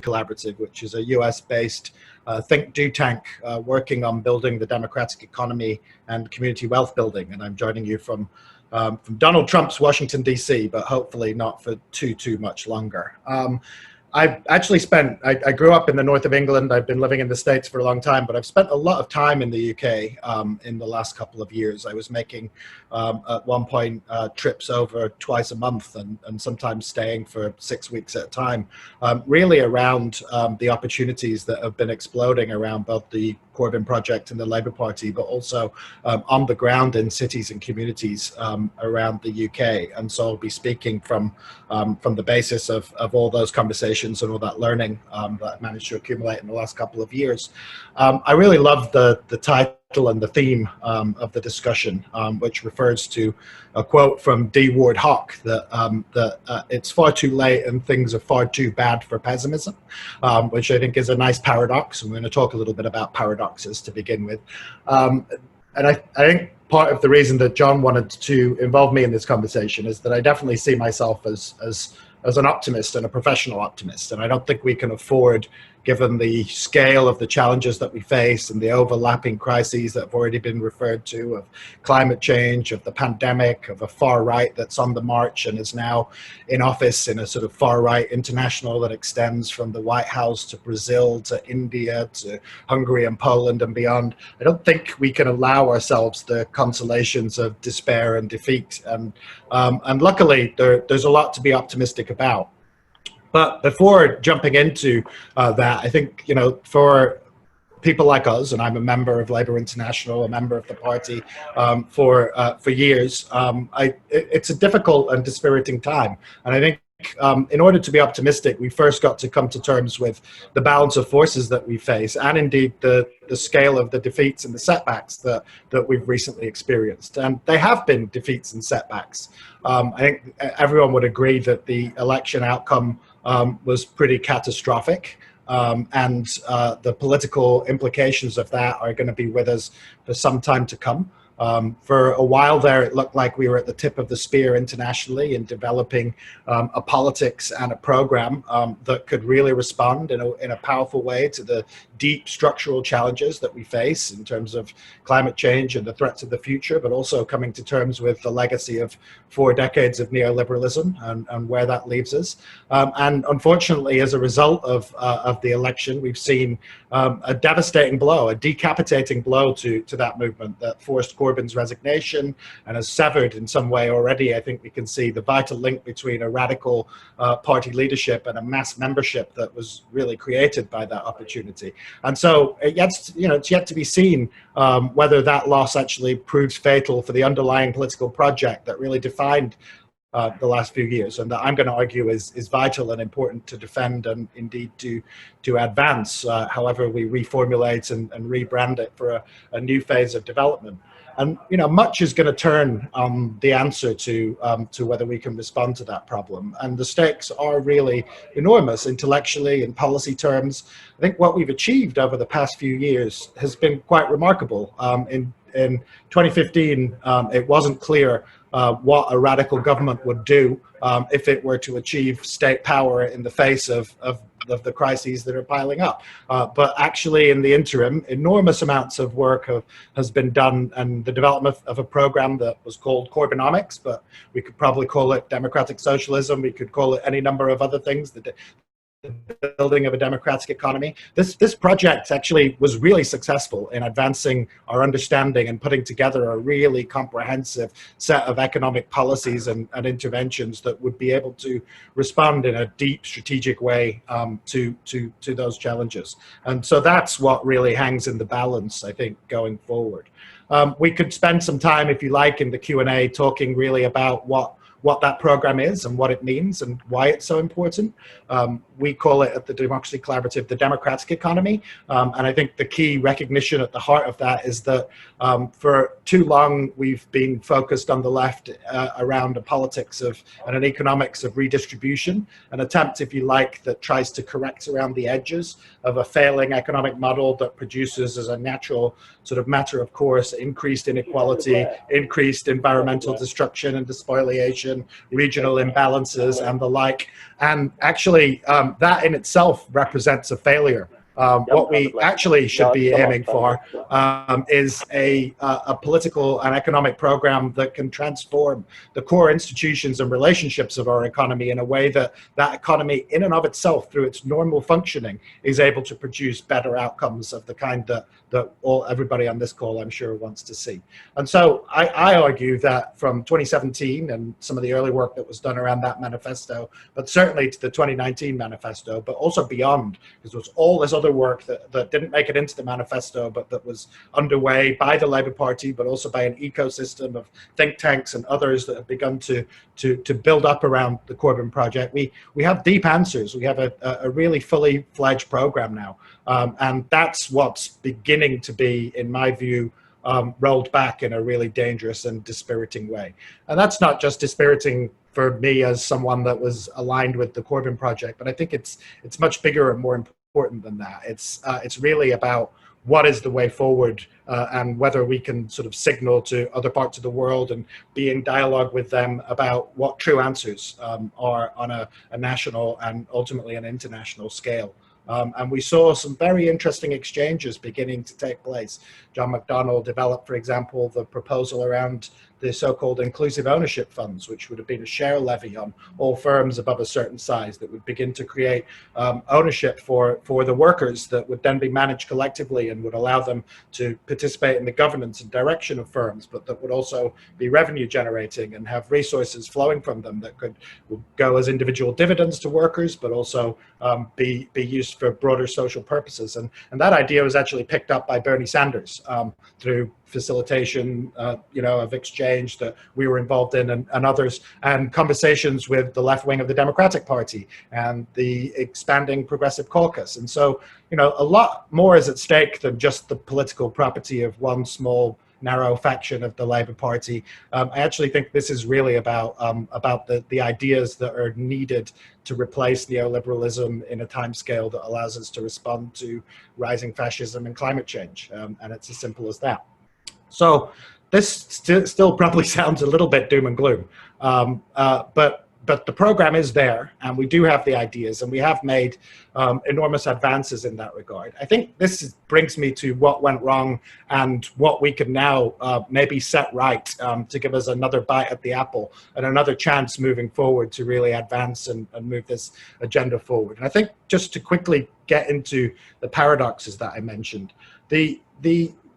Collaborative, which is a US-based think tank working on building the democratic economy and community wealth building. And I'm joining you from Donald Trump's Washington, D.C., but hopefully not for too much longer. I've actually I grew up in the north of England. I've been living in the States for a long time, but I've spent a lot of time in the UK in the last couple of years. I was making, at one point, trips over twice a month and sometimes staying for 6 weeks at a time, really around the opportunities that have been exploding around both the Corbyn project and the Labour Party, but also on the ground in cities and communities around the UK. And so I'll be speaking from the basis of all those conversations and all that learning that I've managed to accumulate in the last couple of years. I really love the title and the theme of the discussion, which refers to a quote from D. Ward Hock that it's far too late and things are far too bad for pessimism, which I think is a nice paradox. And we're going to talk a little bit about paradoxes to begin with. And I think part of the reason that John wanted to involve me in this conversation is that I definitely see myself as an optimist and a professional optimist. And I don't think we can afford, given the scale of the challenges that we face and the overlapping crises that have already been referred to, of climate change, of the pandemic, of a far right that's on the march and is now in office in a sort of far right international that extends from the White House to Brazil to India to Hungary and Poland and beyond. I don't think we can allow ourselves the consolations of despair and defeat. And luckily, there's a lot to be optimistic about. But before jumping into that, I think, for people like us, and I'm a member of Labour International, a member of the party for years, it's a difficult and dispiriting time. And I think in order to be optimistic, we first got to come to terms with the balance of forces that we face, and indeed the scale of the defeats and the setbacks that we've recently experienced. And they have been defeats and setbacks. I think everyone would agree that the election outcome was pretty catastrophic. And the political implications of that are going to be with us for some time to come. For a while there, it looked like we were at the tip of the spear internationally in developing a politics and a program that could really respond in a powerful way to the deep structural challenges that we face in terms of climate change and the threats of the future, but also coming to terms with the legacy of 4 decades of neoliberalism and where that leaves us. And unfortunately, as a result of the election, we've seen a devastating blow, a decapitating blow to that movement that forced Corbyn's resignation and has severed in some way already. I think we can see the vital link between a radical party leadership and a mass membership that was really created by that opportunity. And so it's yet to be seen whether that loss actually proves fatal for the underlying political project that really defined the last few years, and that I'm going to argue is vital and important to defend and indeed to advance, however we reformulate and rebrand it for a new phase of development. And much is going to turn on the answer to whether we can respond to that problem. And the stakes are really enormous intellectually, in policy terms. I think what we've achieved over the past few years has been quite remarkable. In 2015, it wasn't clear what a radical government would do if it were to achieve state power in the face of the crises that are piling up. But actually, in the interim, enormous amounts of work has been done, and the development of a program that was called Corbynomics, but we could probably call it democratic socialism. We could call it any number of other things. The building of a democratic economy. This project actually was really successful in advancing our understanding and putting together a really comprehensive set of economic policies and interventions that would be able to respond in a deep strategic way to those challenges. And so that's what really hangs in the balance, I think, going forward. We could spend some time, if you like, in the Q&A talking really about what that program is and what it means and why it's so important. We call it at the Democracy Collaborative the democratic economy. And I think the key recognition at the heart of that is that for too long we've been focused on the left around a politics of and an economics of redistribution, an attempt, if you like, that tries to correct around the edges of a failing economic model that produces as a natural sort of matter of course increased inequality, increased environmental destruction and despoliation, polarization, regional imbalances, and the like. And actually, that in itself represents a failure. What we actually should be aiming for is a political and economic program that can transform the core institutions and relationships of our economy in a way that that economy in and of itself, through its normal functioning, is able to produce better outcomes of the kind that everybody on this call, I'm sure, wants to see. And so I argue that from 2017 and some of the early work that was done around that manifesto, but certainly to the 2019 manifesto, but also beyond, because there was all this other work that didn't make it into the manifesto, but that was underway by the Labour Party, but also by an ecosystem of think tanks and others that have begun to build up around the Corbyn project. We have deep answers. We have a really fully fledged program now. And that's what's beginning to be, in my view, rolled back in a really dangerous and dispiriting way. And that's not just dispiriting for me as someone that was aligned with the Corbyn project, but I think it's much bigger and more important than that. It's really about what is the way forward, and whether we can sort of signal to other parts of the world and be in dialogue with them about what true answers are on a national and ultimately an international scale. And we saw some very interesting exchanges beginning to take place. John McDonnell developed, for example, the proposal around the so-called inclusive ownership funds, which would have been a share levy on all firms above a certain size that would begin to create ownership for the workers that would then be managed collectively and would allow them to participate in the governance and direction of firms, but that would also be revenue generating and have resources flowing from them that could go as individual dividends to workers, but also be used for broader social purposes. And that idea was actually picked up by Bernie Sanders through facilitation, of exchange that we were involved in, and others, and conversations with the left wing of the Democratic Party and the expanding Progressive Caucus. And so, a lot more is at stake than just the political property of one small, narrow faction of the Labour Party. I actually think this is really about the ideas that are needed to replace neoliberalism in a timescale that allows us to respond to rising fascism and climate change. And it's as simple as that. So this still probably sounds a little bit doom and gloom, but the program is there, and we do have the ideas, and we have made enormous advances in that regard. I think this brings me to what went wrong and what we can now maybe set right to give us another bite at the apple and another chance moving forward to really advance and move this agenda forward. And I think just to quickly get into the paradoxes that I mentioned, the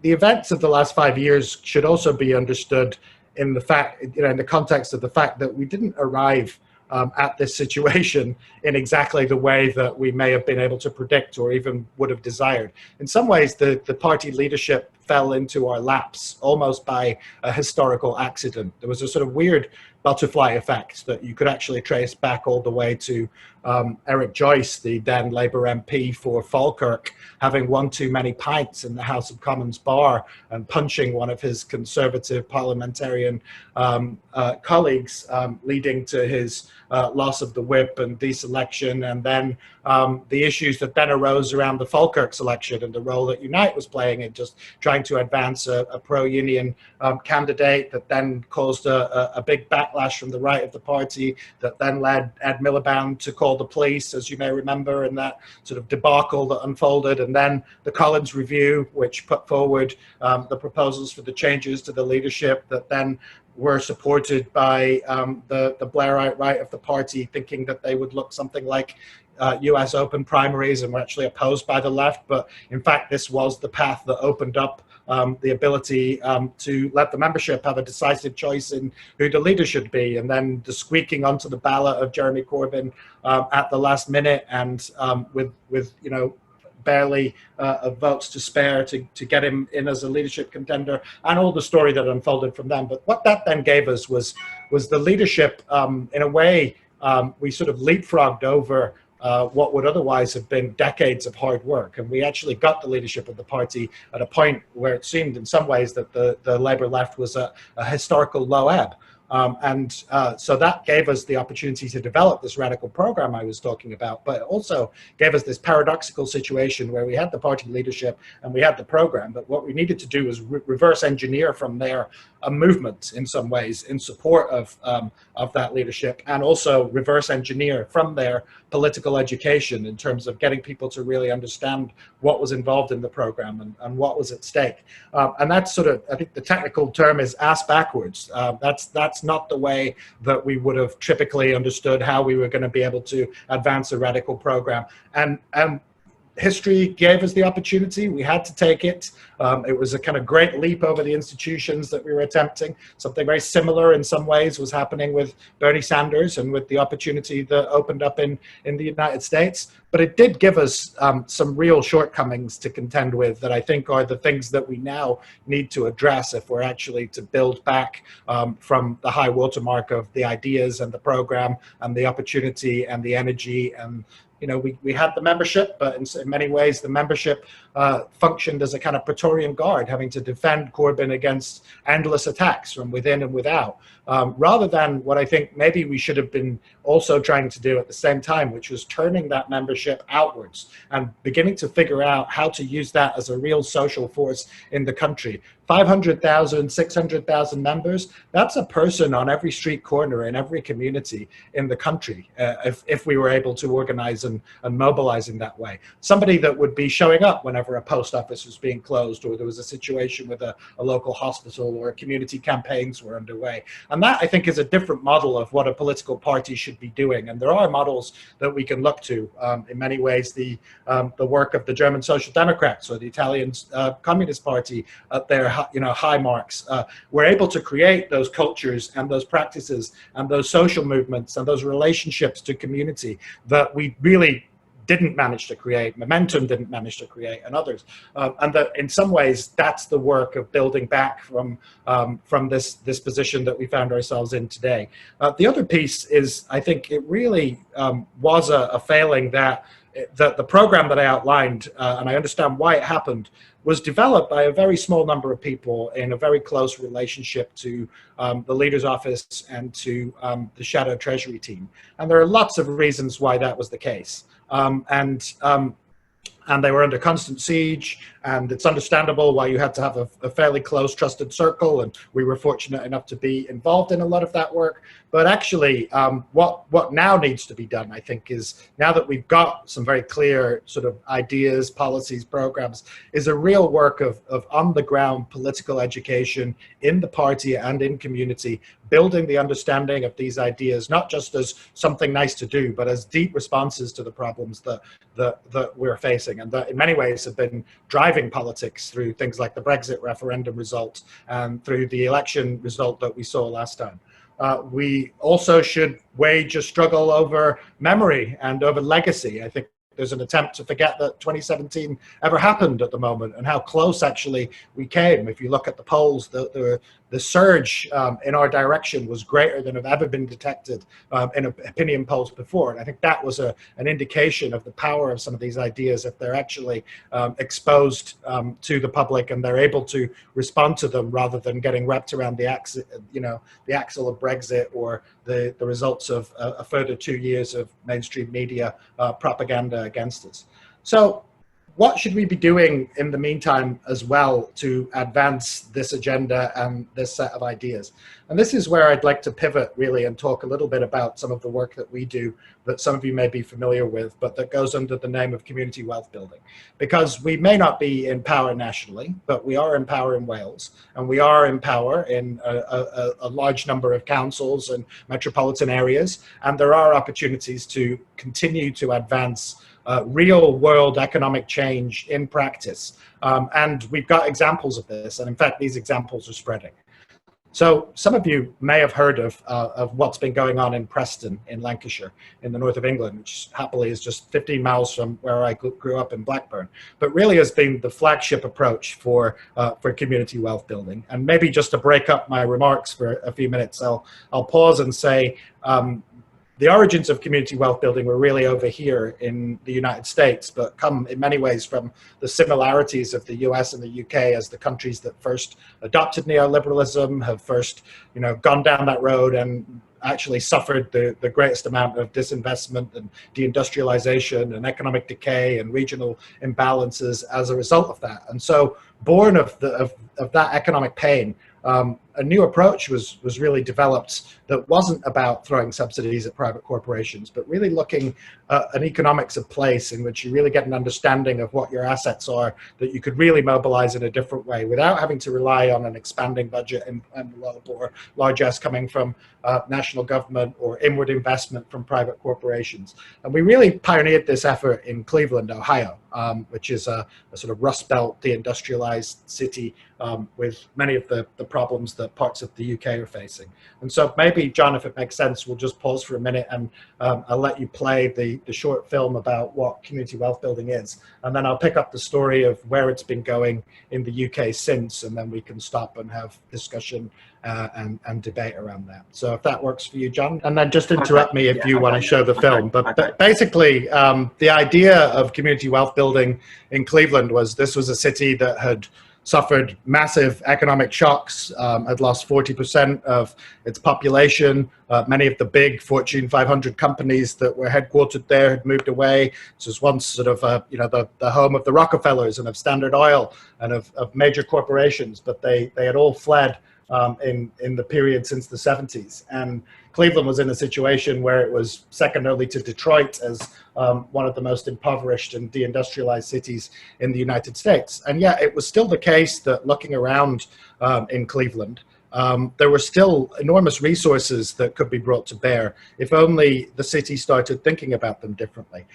events of the last 5 years should also be understood in the fact, in the context of the fact that we didn't arrive at this situation in exactly the way that we may have been able to predict or even would have desired. In some ways, the party leadership fell into our laps almost by a historical accident. There was a sort of weird butterfly effect that you could actually trace back all the way to Eric Joyce, the then Labour MP for Falkirk, having one too many pints in the House of Commons bar and punching one of his Conservative parliamentarian colleagues, leading to his loss of the whip and deselection, and then the issues that then arose around the Falkirk selection and the role that Unite was playing in just trying to advance a pro-union candidate that then caused a big backlash from the right of the party that then led Ed Miliband to call the police, as you may remember, in that sort of debacle that unfolded, and then the Collins Review, which put forward the proposals for the changes to the leadership that then were supported by the Blairite right of the party, thinking that they would look something like US open primaries, and were actually opposed by the left. But in fact, this was the path that opened up the ability to let the membership have a decisive choice in who the leader should be. And then the squeaking onto the ballot of Jeremy Corbyn at the last minute, and with barely votes to spare to get him in as a leadership contender, and all the story that unfolded from them. But what that then gave us was the leadership, in a way, we sort of leapfrogged over what would otherwise have been decades of hard work. And we actually got the leadership of the party at a point where it seemed in some ways that the Labour left was a historical low ebb. So that gave us the opportunity to develop this radical program I was talking about, but it also gave us this paradoxical situation where we had the party leadership and we had the program, but what we needed to do was reverse engineer from there a movement in some ways in support of that leadership, and also reverse engineer from there political education in terms of getting people to really understand what was involved in the program and what was at stake. And that's sort of, I think the technical term is ass backwards. That's not the way that we would have typically understood how we were going to be able to advance a radical program. And history gave us the opportunity. We had to take it. It was a kind of great leap over the institutions that we were attempting. Something very similar in some ways was happening with Bernie Sanders and with the opportunity that opened up in the United States. But it did give us some real shortcomings to contend with that I think are the things that we now need to address if we're actually to build back from the high watermark of the ideas and the program and the opportunity and the energy. And we had the membership, but in many ways the membership functioned as a kind of Praetorian Guard, having to defend Corbyn against endless attacks from within and without, rather than what I think maybe we should have been also trying to do at the same time, which was turning that membership outwards and beginning to figure out how to use that as a real social force in the country. 500,000, 600,000 members, that's a person on every street corner in every community in the country, if we were able to organize and mobilize in that way. Somebody that would be showing up whenever a post office was being closed, or there was a situation with a local hospital, or community campaigns were underway. And that, I think, is a different model of what a political party should be doing. And there are models that we can look to. In many ways, the work of the German Social Democrats or the Italian Communist Party at their high marks, we're able to create those cultures and those practices and those social movements and those relationships to community that we really didn't manage to create, Momentum didn't manage to create, and others. And that in some ways, that's the work of building back from this position that we found ourselves in today. The other piece is, I think it really was a failing that the program that I outlined, and I understand why it happened, was developed by a very small number of people in a very close relationship to the leader's office and to the shadow treasury team. And there are lots of reasons why that was the case. And they were under constant siege, and it's understandable why you had to have a fairly close, trusted circle, and we were fortunate enough to be involved in a lot of that work. But actually, what now needs to be done, I think, is now that we've got some very clear sort of ideas, policies, programs, is a real work of on-the-ground political education in the party and in community, building the understanding of these ideas, not just as something nice to do, but as deep responses to the problems that we're facing, and that in many ways have been driving politics through things like the Brexit referendum result and through the election result that we saw last time. We also should wage a struggle over memory and over legacy. I think there's an attempt to forget that 2017 ever happened at the moment, and how close actually we came. If you look at the polls, the surge in our direction was greater than have ever been detected in opinion polls before. And I think that was an indication of the power of some of these ideas if they're actually exposed to the public and they're able to respond to them rather than getting wrapped around the axle of Brexit or the results of a further 2 years of mainstream media propaganda against us. So what should we be doing in the meantime as well to advance this agenda and this set of ideas? And this is where I'd like to pivot really and talk a little bit about some of the work that we do that some of you may be familiar with, but that goes under the name of community wealth building. Because we may not be in power nationally, but we are in power in Wales, and we are in power in a large number of councils and metropolitan areas, and there are opportunities to continue to advance real world economic change in practice. And we've got examples of this, and in fact, these examples are spreading. So some of you may have heard of what's been going on in Preston in Lancashire in the north of England, which happily is just 15 miles from where I grew up in Blackburn, but really has been the flagship approach for community wealth building. And maybe just to break up my remarks for a few minutes, I'll pause and say, the origins of community wealth building were really over here in the United States, but come in many ways from the similarities of the US and the UK as the countries that first adopted neoliberalism, have first, gone down that road and actually suffered the greatest amount of disinvestment and deindustrialization and economic decay and regional imbalances as a result of that. And so, born of that economic pain, a new approach was really developed that wasn't about throwing subsidies at private corporations, but really looking at an economics of place in which you really get an understanding of what your assets are that you could really mobilize in a different way without having to rely on an expanding budget envelope or largesse coming from national government or inward investment from private corporations. And we really pioneered this effort in Cleveland, Ohio, which is a sort of Rust Belt, deindustrialized city with many of the problems that parts of the UK are facing. And so maybe, John, if it makes sense, we'll just pause for a minute and I'll let you play the short film about what community wealth building is. And then I'll pick up the story of where it's been going in the UK since, and then we can stop and have discussion and debate around that. So if that works for you, John, and then just interrupt me if you want to show the film. But basically, the idea of community wealth building in Cleveland was this was a city that had suffered massive economic shocks, had lost 40% of its population. Many of the big Fortune 500 companies that were headquartered there had moved away. This was once sort of, the home of the Rockefellers and of Standard Oil and of major corporations, but they had all fled in the period since the 70s. And Cleveland was in a situation where it was second only to Detroit as one of the most impoverished and deindustrialized cities in the United States. And yet it was still the case that looking around in Cleveland, there were still enormous resources that could be brought to bear if only the city started thinking about them differently.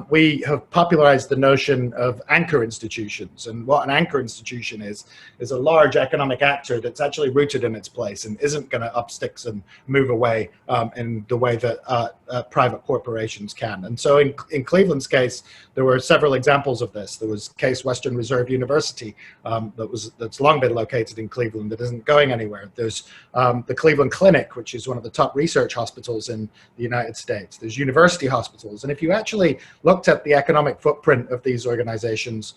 We have popularized the notion of anchor institutions, and what an anchor institution is a large economic actor that's actually rooted in its place and isn't going to up sticks and move away in the way that private corporations can. And so in Cleveland's case, there were several examples of this. There was Case Western Reserve University that's long been located in Cleveland that isn't going anywhere. There's the Cleveland Clinic, which is one of the top research hospitals in the United States. There's university hospitals. And if you actually looked at the economic footprint of these organizations,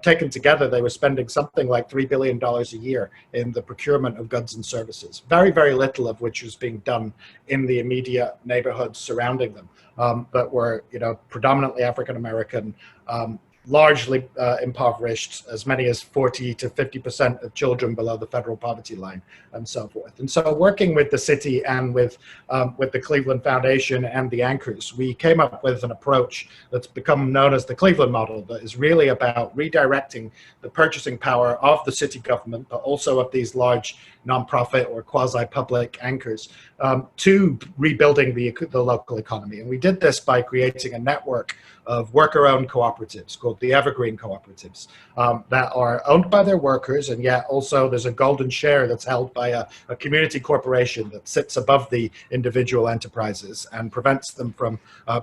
taken together, they were spending something like $3 billion a year in the procurement of goods and services. Very, very little of which was being done in the immediate neighborhoods surrounding them, but were predominantly African American, largely impoverished, as many as 40 to 50% of children below the federal poverty line, and so forth. And so, working with the city and with the Cleveland Foundation and the anchors, we came up with an approach that's become known as the Cleveland model, that is really about redirecting the purchasing power of the city government, but also of these large nonprofit or quasi-public anchors, to rebuilding the local economy. And we did this by creating a network of worker-owned cooperatives called the Evergreen Cooperatives that are owned by their workers, and yet also there's a golden share that's held by a community corporation that sits above the individual enterprises and prevents them from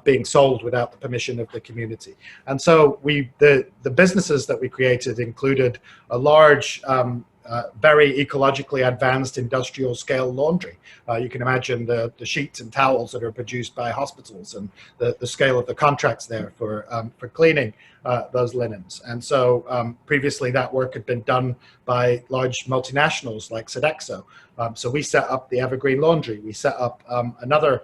being sold without the permission of the community. And so the businesses that we created included a large very ecologically advanced industrial scale laundry. You can imagine the sheets and towels that are produced by hospitals and the scale of the contracts there for cleaning those linens. And so previously that work had been done by large multinationals like Sodexo. So we set up the Evergreen Laundry. We set up another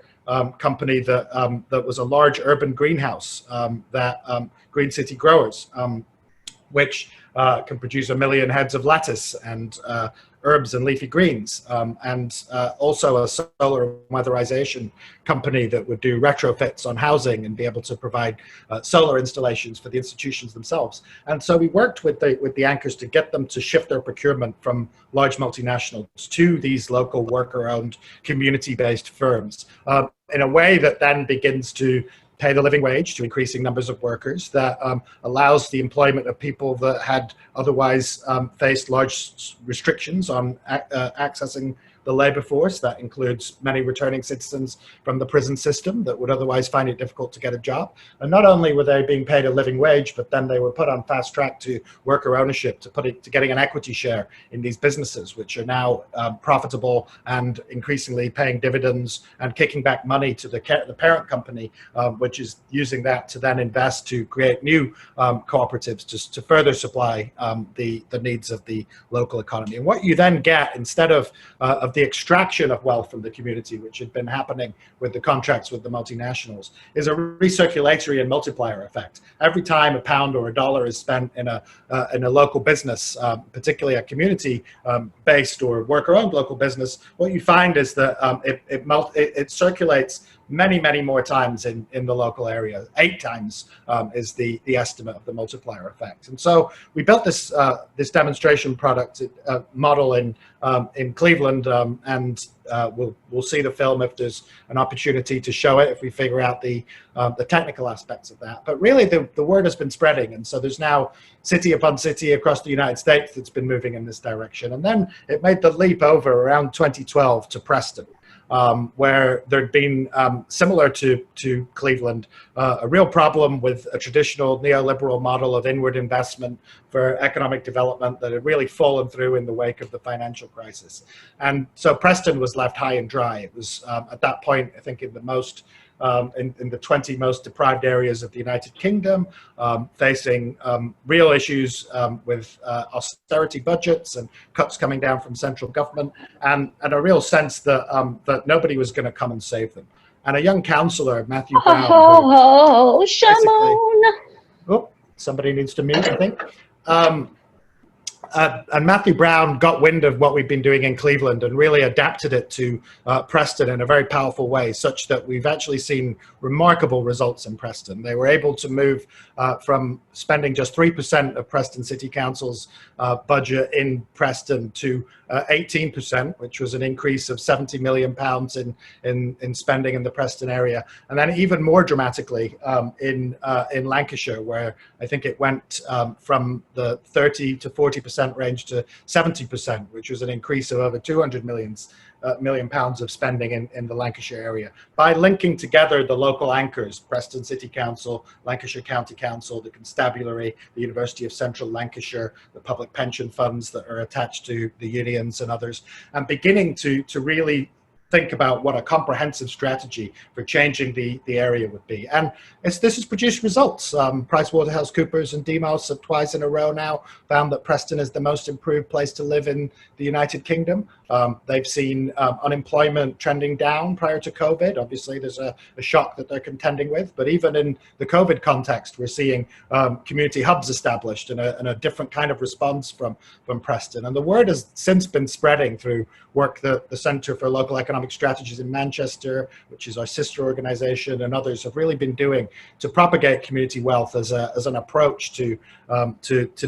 company that was a large urban greenhouse, Green City Growers, which can produce 1 million heads of lettuce and herbs and leafy greens, and also a solar weatherization company that would do retrofits on housing and be able to provide solar installations for the institutions themselves. And so we worked with the anchors to get them to shift their procurement from large multinationals to these local worker-owned, community-based firms in a way that then begins to pay the living wage to increasing numbers of workers, that allows the employment of people that had otherwise faced large restrictions on accessing the labour force. That includes many returning citizens from the prison system that would otherwise find it difficult to get a job. And not only were they being paid a living wage, but then they were put on fast track to worker ownership, to getting an equity share in these businesses, which are now profitable and increasingly paying dividends and kicking back money to the parent company, which is using that to then invest to create new cooperatives to further supply the needs of the local economy. And what you then get, instead of the extraction of wealth from the community, which had been happening with the contracts with the multinationals, is a recirculatory and multiplier effect. Every time a pound or a dollar is spent in a local business, particularly a community-based or worker-owned local business, what you find is that it circulates many more times in the local area. 8 times is the estimate of the multiplier effect. And so we built this demonstration product model in Cleveland, and we'll see the film if there's an opportunity to show it, if we figure out the technical aspects of that. But really the word has been spreading, and so there's now city upon city across the United States that's been moving in this direction. And then it made the leap over around 2012 to Preston, where there'd been, similar to Cleveland, a real problem with a traditional neoliberal model of inward investment for economic development that had really fallen through in the wake of the financial crisis. And so Preston was left high and dry. It was at that point, I think, in the most in the 20 most deprived areas of the United Kingdom, facing real issues with austerity budgets and cuts coming down from central government, and a real sense that that nobody was going to come and save them. And a young councillor, Matthew Brown, oh, Shamon. Oh, somebody needs to mute, I think. And Matthew Brown got wind of what we've been doing in Cleveland and really adapted it to Preston in a very powerful way, such that we've actually seen remarkable results in Preston. They were able to move from spending just 3% of Preston City Council's budget in Preston to 18%, which was an increase of £70 million in spending in the Preston area. And then even more dramatically in Lancashire, where I think it went from the 30 to 40% range to 70%, which was an increase of over £200 million of spending in the Lancashire area, by linking together the local anchors, Preston City Council, Lancashire County Council, the Constabulary, the University of Central Lancashire, the public pension funds that are attached to the unions and others, and beginning to really think about what a comprehensive strategy for changing the area would be. And this has produced results. PricewaterhouseCoopers and Demos have twice in a row now found that Preston is the most improved place to live in the United Kingdom. They've seen unemployment trending down prior to COVID. Obviously, there's a shock that they're contending with, but even in the COVID context, we're seeing community hubs established and a different kind of response from Preston. And the word has since been spreading through work that the Centre for Local Economic Strategies in Manchester, which is our sister organization, and others have really been doing to propagate community wealth as an approach to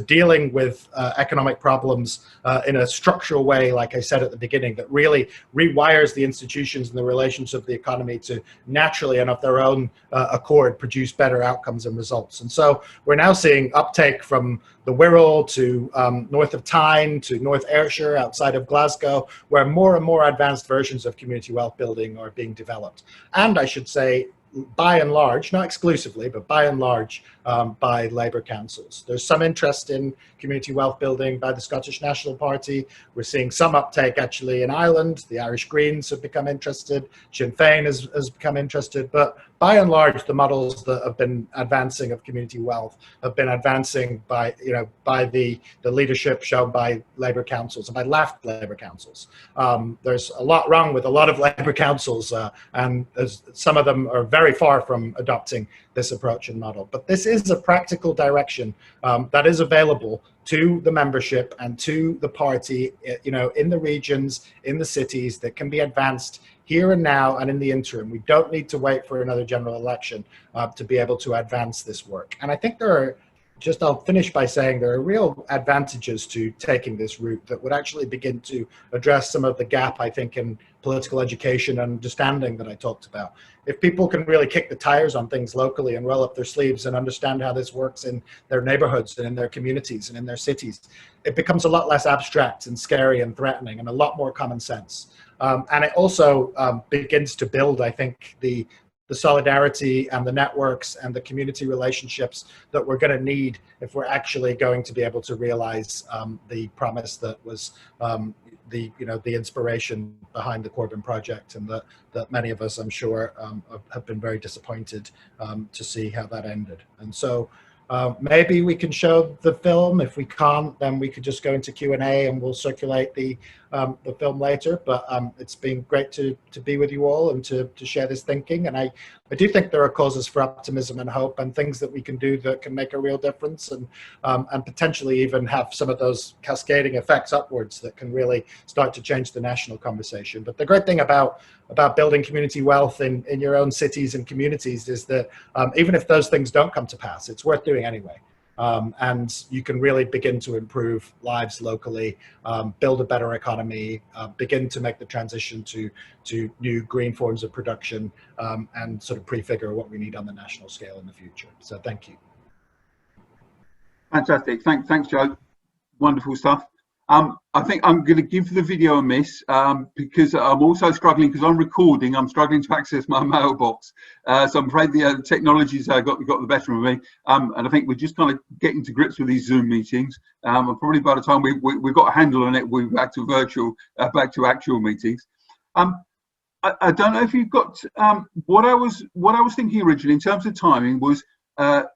dealing with economic problems in a structural way, like I said at the beginning, that really rewires the institutions and the relations of the economy to naturally and of their own accord produce better outcomes and results. And so we're now seeing uptake from the Wirral to north of Tyne to North Ayrshire outside of Glasgow, where more and more advanced versions of community wealth building are being developed. And I should say, by and large, not exclusively, but by and large, by Labour councils. There's some interest in community wealth building by the Scottish National Party. We're seeing some uptake actually in Ireland. The Irish Greens have become interested. Sinn Féin has become interested. But by and large, the models that have been advancing of community wealth have been advancing by the leadership shown by Labour councils and by left Labour councils. There's a lot wrong with a lot of Labour councils, and some of them are very far from adopting this approach and model. But this is a practical direction that is available to the membership and to the party, in the regions, in the cities, that can be advanced here and now and in the interim. We don't need to wait for another general election to be able to advance this work. And I think there are I'll finish by saying there are real advantages to taking this route that would actually begin to address some of the gap, I think, in political education and understanding that I talked about. If people can really kick the tires on things locally and roll up their sleeves and understand how this works in their neighborhoods and in their communities and in their cities, it becomes a lot less abstract and scary and threatening and a lot more common sense. And it also begins to build, I think, the solidarity and the networks and the community relationships that we're going to need if we're actually going to be able to realize the promise that was the inspiration behind the Corbyn project, and that many of us, I'm sure, have been very disappointed to see how that ended. And so maybe we can show the film. If we can't, then we could just go into Q&A and we'll circulate the film later. But it's been great to be with you all and to share this thinking. And I do think there are causes for optimism and hope and things that we can do that can make a real difference, and potentially even have some of those cascading effects upwards that can really start to change the national conversation. But the great thing about building community wealth in your own cities and communities is that even if those things don't come to pass, it's worth doing anyway. And you can really begin to improve lives locally, build a better economy, begin to make the transition to new green forms of production, and sort of prefigure what we need on the national scale in the future. So thank you. Fantastic. Thanks, Joe. Wonderful stuff. I think I'm going to give the video a miss because I'm also struggling, because I'm recording. I'm struggling to access my mailbox, so I'm afraid the technology's got the better of me. And I think we're just kind of getting to grips with these Zoom meetings. And probably by the time we've got a handle on it, we're back to actual meetings. I don't know if you've got what I was thinking originally in terms of timing was.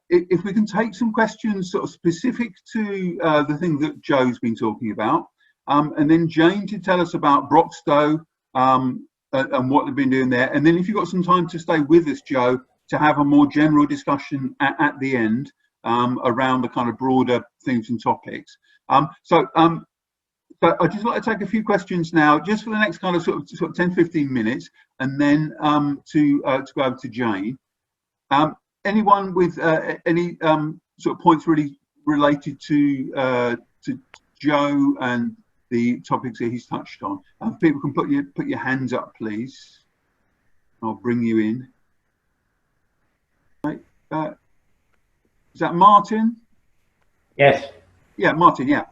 If we can take some questions sort of specific to the thing that Joe's been talking about, and then Jane to tell us about Broxtowe and what they've been doing there, and then if you've got some time to stay with us, Joe, to have a more general discussion at the end around the kind of broader themes and topics. So I'd just like to take a few questions now, just for the next kind of sort of 10-15 minutes, and then to go over to Jane. Anyone with any sort of points really related to Joe and the topics that he's touched on? People can put your hands up, please. I'll bring you in. Right. Is that Martin? Yes. Yeah, Martin. Yeah.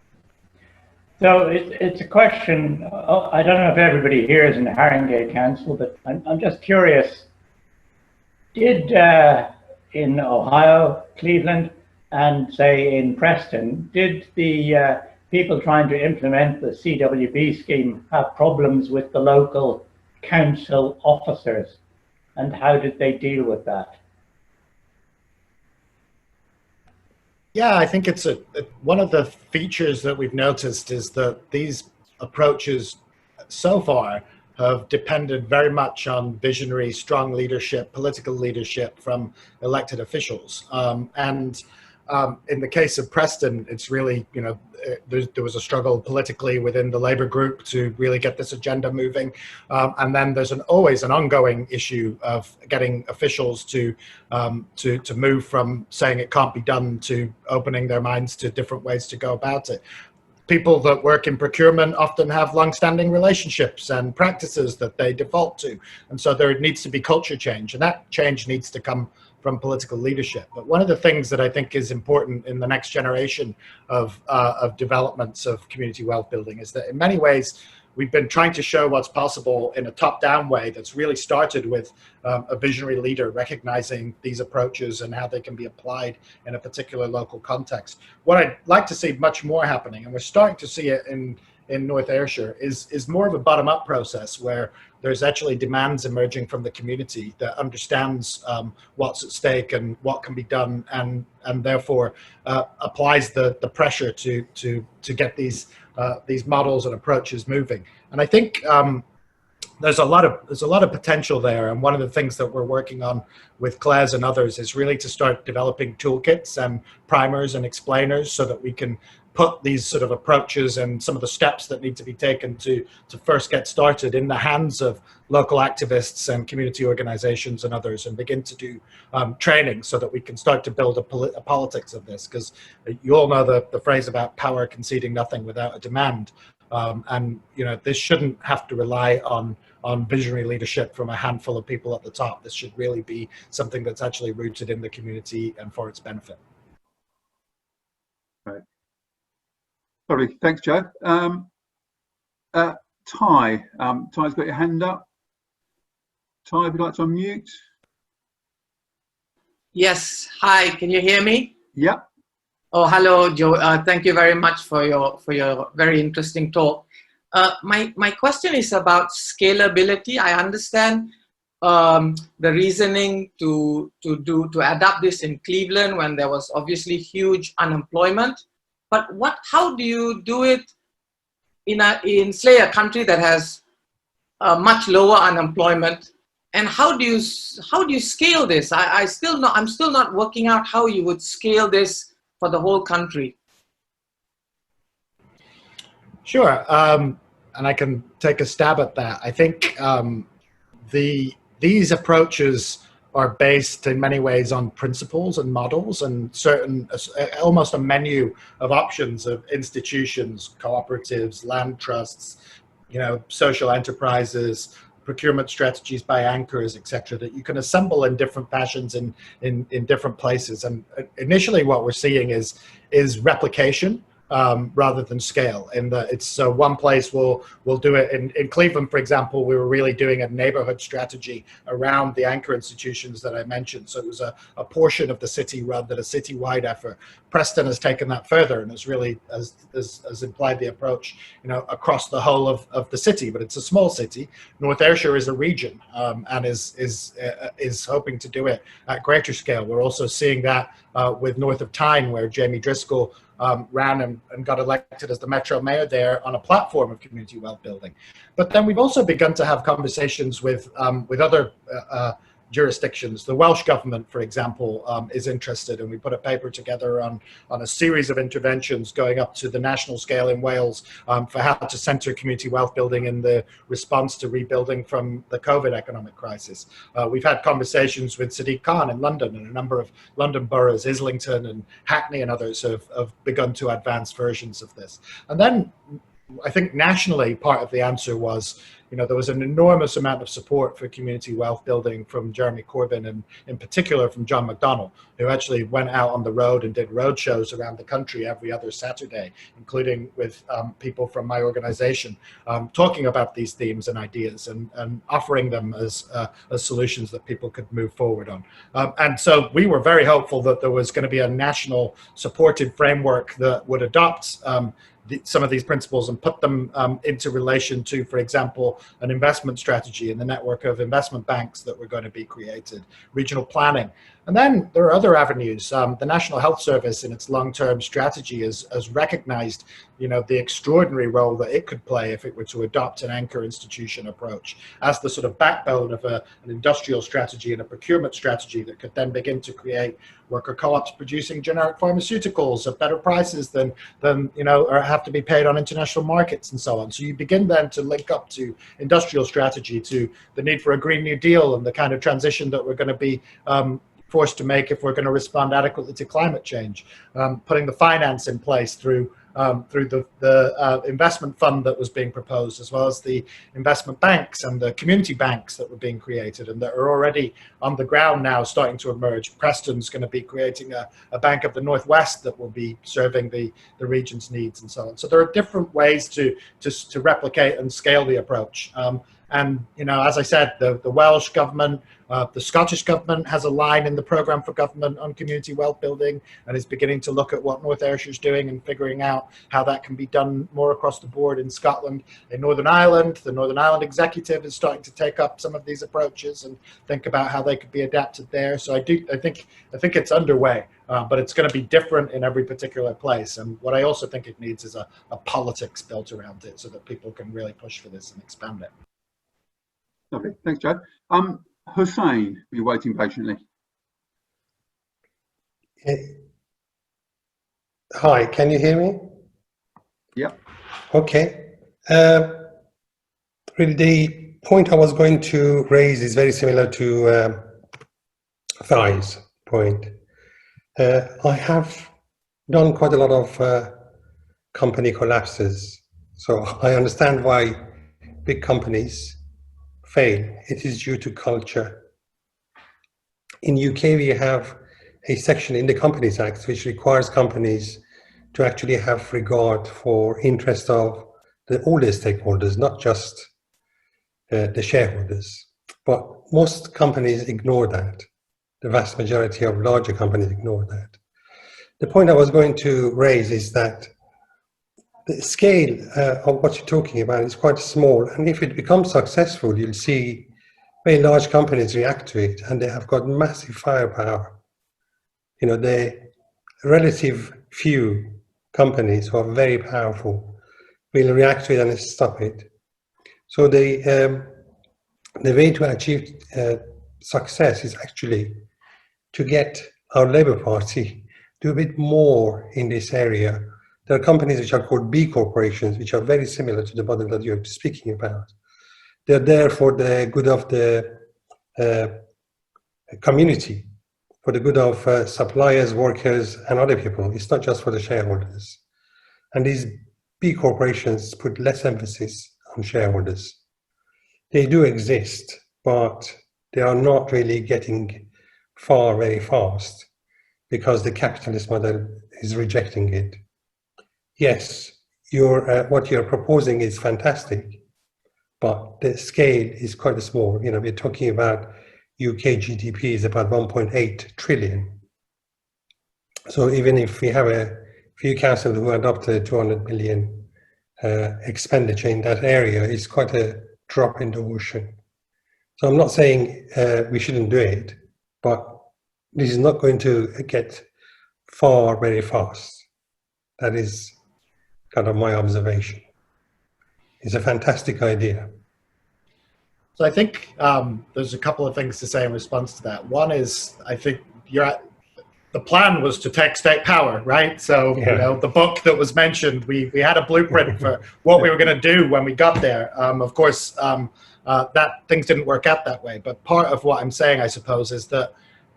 So it's a question. I don't know if everybody here is in the Haringey Council, but I'm just curious. Did in Ohio, Cleveland, and say in Preston, did the people trying to implement the CWB scheme have problems with the local council officers, and how did they deal with that? Yeah, I think it's one of the features that we've noticed is that these approaches so far have depended very much on visionary, strong leadership, political leadership from elected officials. And in the case of Preston, it's really, there was a struggle politically within the Labour group to really get this agenda moving. And then there's always an ongoing issue of getting officials to move from saying it can't be done to opening their minds to different ways to go about it. People that work in procurement often have long-standing relationships and practices that they default to. And so there needs to be culture change, and that change needs to come from political leadership. But one of the things that I think is important in the next generation of developments of community wealth building is that in many ways, we've been trying to show what's possible in a top-down way that's really started with a visionary leader recognizing these approaches and how they can be applied in a particular local context. What I'd like to see much more happening, and we're starting to see it in North Ayrshire, is more of a bottom-up process where there's actually demands emerging from the community that understands what's at stake and what can be done, and therefore applies the pressure to get these models and approaches moving. And I think there's a lot of potential there. And one of the things that we're working on with Claire's and others is really to start developing toolkits and primers and explainers so that we can put these sort of approaches and some of the steps that need to be taken to first get started in the hands of local activists and community organizations and others, and begin to do training so that we can start to build a politics of this. Because you all know the phrase about power conceding nothing without a demand. And this shouldn't have to rely on visionary leadership from a handful of people at the top. This should really be something that's actually rooted in the community and for its benefit. Right. Sorry, thanks, Joe. Ty, Ty's got your hand up. Ty, would you like to unmute? Yes. Hi. Can you hear me? Yep. Oh, hello, Joe. Thank you very much for your very interesting talk. My question is about scalability. I understand the reasoning to adapt this in Cleveland when there was obviously huge unemployment. But how do you do it in say a country that has much lower unemployment? And how do you scale this? I'm still not working out how you would scale this for the whole country. Sure, and I can take a stab at that. I think these approaches are based in many ways on principles and models and certain, almost a menu of options of institutions, cooperatives, land trusts, social enterprises, procurement strategies by anchors, etc., that you can assemble in different fashions in different places. And initially what we're seeing is replication rather than scale. In that it's one place we'll do it in Cleveland, for example. We were really doing a neighborhood strategy around the anchor institutions that I mentioned. So it was a portion of the city rather than a citywide effort. Preston has taken that further and has really has implied the approach, across the whole of the city. But it's a small city. North Ayrshire is a region and is hoping to do it at greater scale. We're also seeing that with North of Tyne, where Jamie Driscoll ran and got elected as the Metro Mayor there on a platform of community wealth building. But then we've also begun to have conversations with other jurisdictions. The Welsh government, for example, is interested, and we put a paper together on a series of interventions going up to the national scale in Wales for how to centre community wealth building in the response to rebuilding from the COVID economic crisis. We've had conversations with Sadiq Khan in London, and a number of London boroughs, Islington and Hackney and others have begun to advance versions of this. And then I think nationally part of the answer was, there was an enormous amount of support for community wealth building from Jeremy Corbyn and in particular from John McDonnell, who actually went out on the road and did road shows around the country every other Saturday, including with people from my organization, talking about these themes and ideas and offering them as solutions that people could move forward on. And so we were very hopeful that there was going to be a national supported framework that would adopt some of these principles and put them into relation to, for example, an investment strategy and the network of investment banks that were going to be created, regional planning. And then there are other avenues. The National Health Service in its long-term strategy has recognized, the extraordinary role that it could play if it were to adopt an anchor institution approach as the sort of backbone of an industrial strategy and a procurement strategy that could then begin to create worker co-ops producing generic pharmaceuticals at better prices than or have to be paid on international markets and so on. So you begin then to link up to industrial strategy, to the need for a Green New Deal and the kind of transition that we're going to be forced to make if we're going to respond adequately to climate change, putting the finance in place through the investment fund that was being proposed, as well as the investment banks and the community banks that were being created and that are already on the ground now starting to emerge. Preston's going to be creating a Bank of the Northwest that will be serving the region's needs and so on. So there are different ways to replicate and scale the approach. And, as I said, the Welsh government, the Scottish government has a line in the programme for government on community wealth building and is beginning to look at what North Ayrshire is doing and figuring out how that can be done more across the board in Scotland. In Northern Ireland, the Northern Ireland Executive is starting to take up some of these approaches and think about how they could be adapted there. So I think it's underway, but it's going to be different in every particular place. And what I also think it needs is a politics built around it so that people can really push for this and expand it. Lovely, thanks, Joe. Hussein, you're waiting patiently. Hi, can you hear me? Yeah. Okay. Really, the point I was going to raise is very similar to Thai's point. I have done quite a lot of company collapses, so I understand why big companies fail. It is due to culture. In UK, we have a section in the Companies Act which requires companies to actually have regard for interest of all the stakeholders, not just the shareholders. But most companies ignore that. The vast majority of larger companies ignore that. The point I was going to raise is that the scale of what you're talking about is quite small, and if it becomes successful, you'll see very large companies react to it, and they have got massive firepower. You know, the relative few companies who are very powerful will react to it and stop it. So the way to achieve success is actually to get our Labour Party to do a bit more in this area. There are companies which are called B corporations, which are very similar to the model that you're speaking about. They're there for the good of the community, for the good of suppliers, workers, and other people. It's not just for the shareholders. And these B corporations put less emphasis on shareholders. They do exist, but they are not really getting far very fast because the capitalist model is rejecting it. Yes, what you're proposing is fantastic, but the scale is quite small. You know, we're talking about UK GDP is about 1.8 trillion. So even if we have a few councils who adopt a 200 billion expenditure in that area, it's quite a drop in the ocean. So I'm not saying we shouldn't do it, but this is not going to get far very fast. That is kind of my observation. It's a fantastic idea. So I think there's a couple of things to say in response to that. One is, I think the plan was to take state power, right? So, Yeah. you know, the book that was mentioned, we had a blueprint for what we were going to do when we got there. Of course, that things didn't work out that way. But part of what I'm saying, I suppose, is that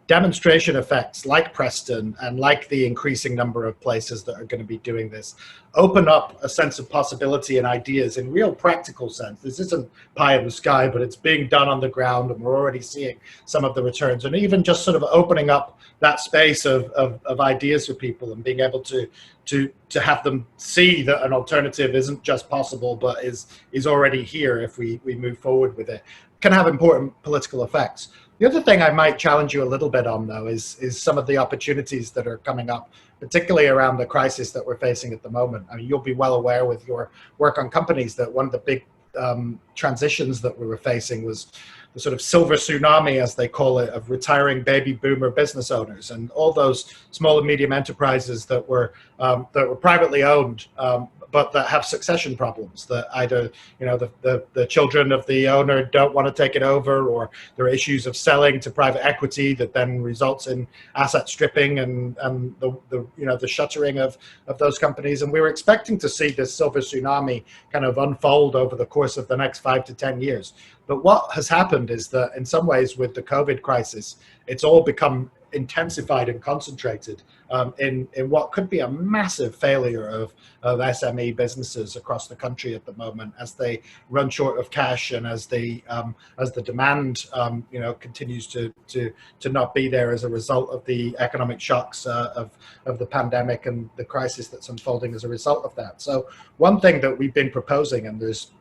demonstration effects like Preston and like the increasing number of places that are going to be doing this open up a sense of possibility and ideas in real practical sense. This isn't pie in the sky, but it's being done on the ground, and we're already seeing some of the returns, and even just sort of opening up that space of ideas for people and being able to have them see that an alternative isn't just possible, but is already here if we move forward with it, can have important political effects. The other thing I might challenge you a little bit on, though, is some of the opportunities that are coming up, particularly around the crisis that we're facing at the moment. I mean, you'll be well aware with your work on companies that one of the big transitions that we were facing was the sort of silver tsunami, as they call it, of retiring baby boomer business owners, and all those small and medium enterprises that were privately owned, but that have succession problems, that either, you know, the children of the owner don't want to take it over, or there are issues of selling to private equity that then results in asset stripping and the shuttering of those companies. And we were expecting to see this silver tsunami kind of unfold over the course of the next 5 to 10 years. But what has happened is that in some ways with the COVID crisis, it's all become intensified and concentrated in what could be a massive failure of SME businesses across the country at the moment, as they run short of cash and as the demand continues to not be there as a result of the economic shocks of the pandemic and the crisis that's unfolding as a result of that. So one thing that we've been proposing, and there's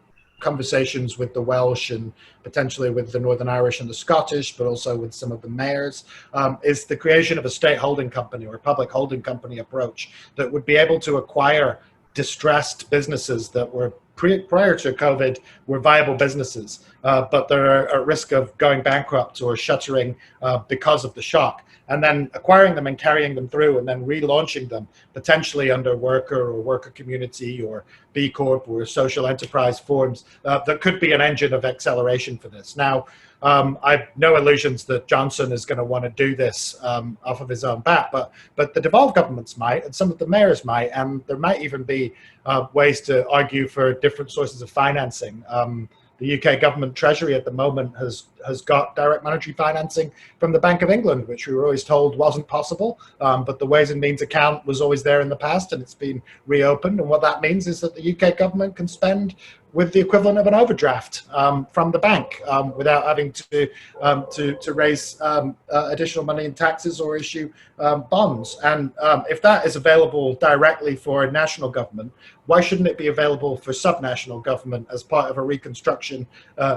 conversations with the Welsh and potentially with the Northern Irish and the Scottish, but also with some of the mayors, is the creation of a state holding company or a public holding company approach that would be able to acquire distressed businesses that were prior to COVID were viable businesses, but they're at risk of going bankrupt or shuttering because of the shock, and then acquiring them and carrying them through and then relaunching them potentially under worker community or B Corp or social enterprise forms that could be an engine of acceleration for this. Now, I've no illusions that Johnson is going to want to do this off of his own bat, but the devolved governments might, and some of the mayors might, and there might even be ways to argue for different sources of financing. The UK government treasury at the moment has got direct monetary financing from the Bank of England, which we were always told wasn't possible. But the Ways and Means account was always there in the past, and it's been reopened. And what that means is that the UK government can spend with the equivalent of an overdraft from the bank without having to raise additional money in taxes or issue bonds. And if that is available directly for a national government, why shouldn't it be available for subnational government as part of a reconstruction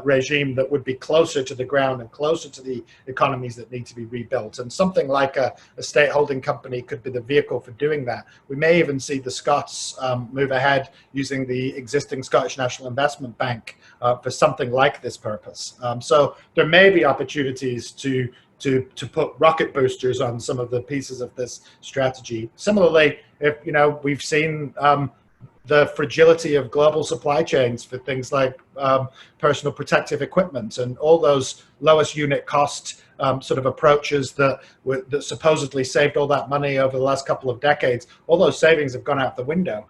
regime that would be closer to the ground and closer to the economies that need to be rebuilt? And something like a state holding company could be the vehicle for doing that. We may even see the Scots move ahead using the existing Scottish National Investment Bank for something like this purpose. So there may be opportunities to put rocket boosters on some of the pieces of this strategy. Similarly, if we've seen the fragility of global supply chains for things like personal protective equipment and all those lowest unit cost sort of approaches that supposedly saved all that money over the last couple of decades. All those savings have gone out the window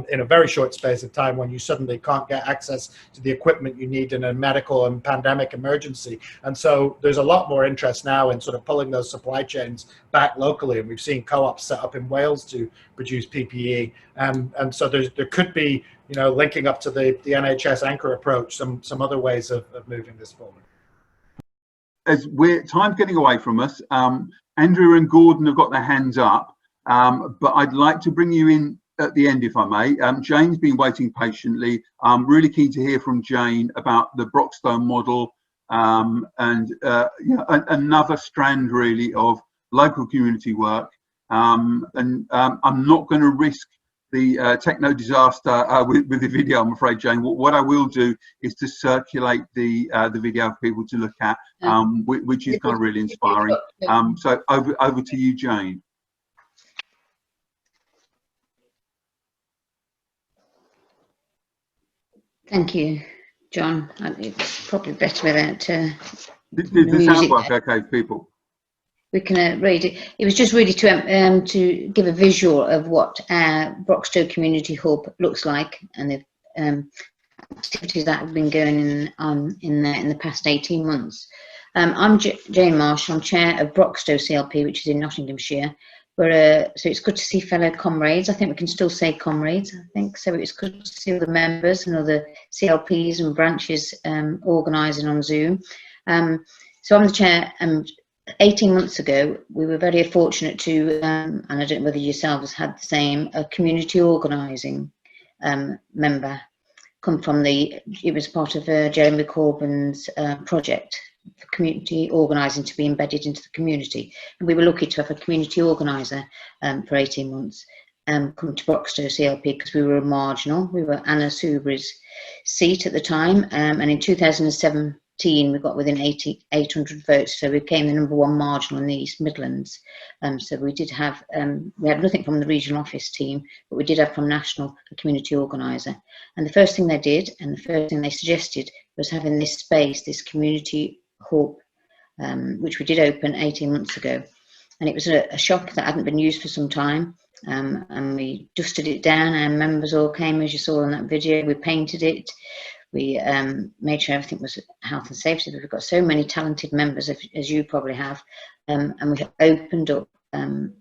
in a very short space of time when you suddenly can't get access to the equipment you need in a medical and pandemic emergency. And so there's a lot more interest now in sort of pulling those supply chains back locally. And we've seen co-ops set up in Wales to produce PPE. And so there could be, linking up to the NHS anchor approach, some other ways of moving this forward. As time's getting away from us, Andrew and Gordon have got their hands up, but I'd like to bring you in at the end, if I may. Jane's been waiting patiently. I'm really keen to hear from Jane about the Broxtowe model and another strand really of local community work. I'm not going to risk the techno disaster with the video, I'm afraid, Jane. What I will do is to circulate the video for people to look at, which is kind of really inspiring. So over to you, Jane. Thank you, John. It's probably better without Did the sound work okay for people? We can read it. It was just really to give a visual of what our Broxtowe Community Hub looks like and the activities that have been going on in the past 18 months. I'm Jane Marshall. I'm chair of Broxtowe CLP, which is in Nottinghamshire. So it's good to see fellow comrades. I think we can still say comrades, I think. So it's good to see all the members and other CLPs and branches organising on Zoom. So I'm the chair, and 18 months ago, we were very fortunate to, and I don't know whether yourselves had the same, a community organising member come from it was part of Jeremy Corbyn's project for community organising to be embedded into the community. And we were lucky to have a community organiser for 18 months come to Broxtowe CLP because we were marginal. We were Anna Soubry's seat at the time, and in 2017 we got within 800 votes, so we became the #1 marginal in the East Midlands. So we did have, we had nothing from the regional office team, but we did have from national a community organiser. And the first thing they did, and the first thing they suggested, was having this space, this community hub, which we did open 18 months ago. And it was a shop that hadn't been used for some time, and we dusted it down. Our members all came, as you saw in that video. We painted it. We made sure everything was health and safety. We've got so many talented members, as you probably have, and we opened up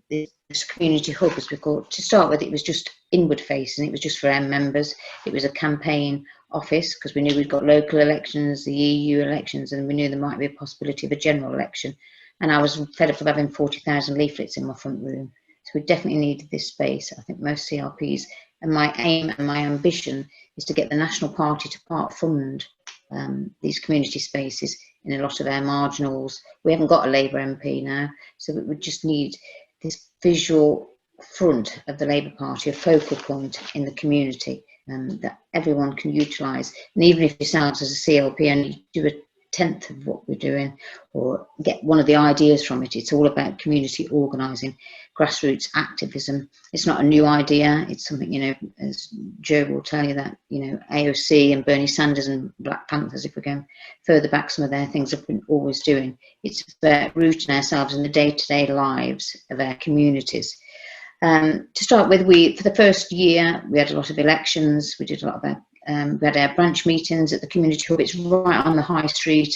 this community hub, as we call it. To start with, it was just inward facing. It was just for our members. It was a campaign office because we knew we'd got local elections, the EU elections, and we knew there might be a possibility of a general election. And I was fed up of having 40,000 leaflets in my front room. So we definitely needed this space. I think most CLPs, and my aim and my ambition is to get the National Party to part fund these community spaces in a lot of our marginals. We haven't got a Labour MP now, so we would just need this visual front of the Labour Party, a focal point in the community that everyone can utilise. And even if yourselves as a CLP only do tenth of what we're doing or get one of the ideas from it. It's all about community organising, grassroots activism. It's not a new idea. It's something, you know, as Joe will tell you, that, you know, AOC and Bernie Sanders and Black Panthers, if we're going further back, some of their things have been always doing. It's about rooting ourselves in the day-to-day lives of our communities. To start with, for the first year, we had a lot of elections. We did a lot of we had our branch meetings at the community hub. It's right on the high street.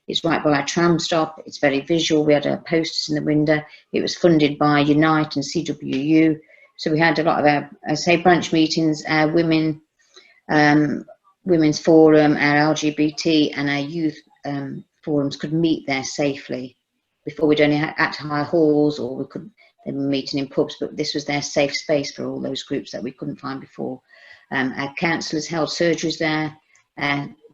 It's right by our tram stop. It's very visual. We had our posters in the window. It was funded by Unite and CWU. So we had a lot of our, I say, branch meetings, our women's forum, our LGBT and our youth forums could meet there safely. Before, we'd only had to hire halls, or we could, they were meeting in pubs, but this was their safe space for all those groups that we couldn't find before. Our councillors held surgeries there.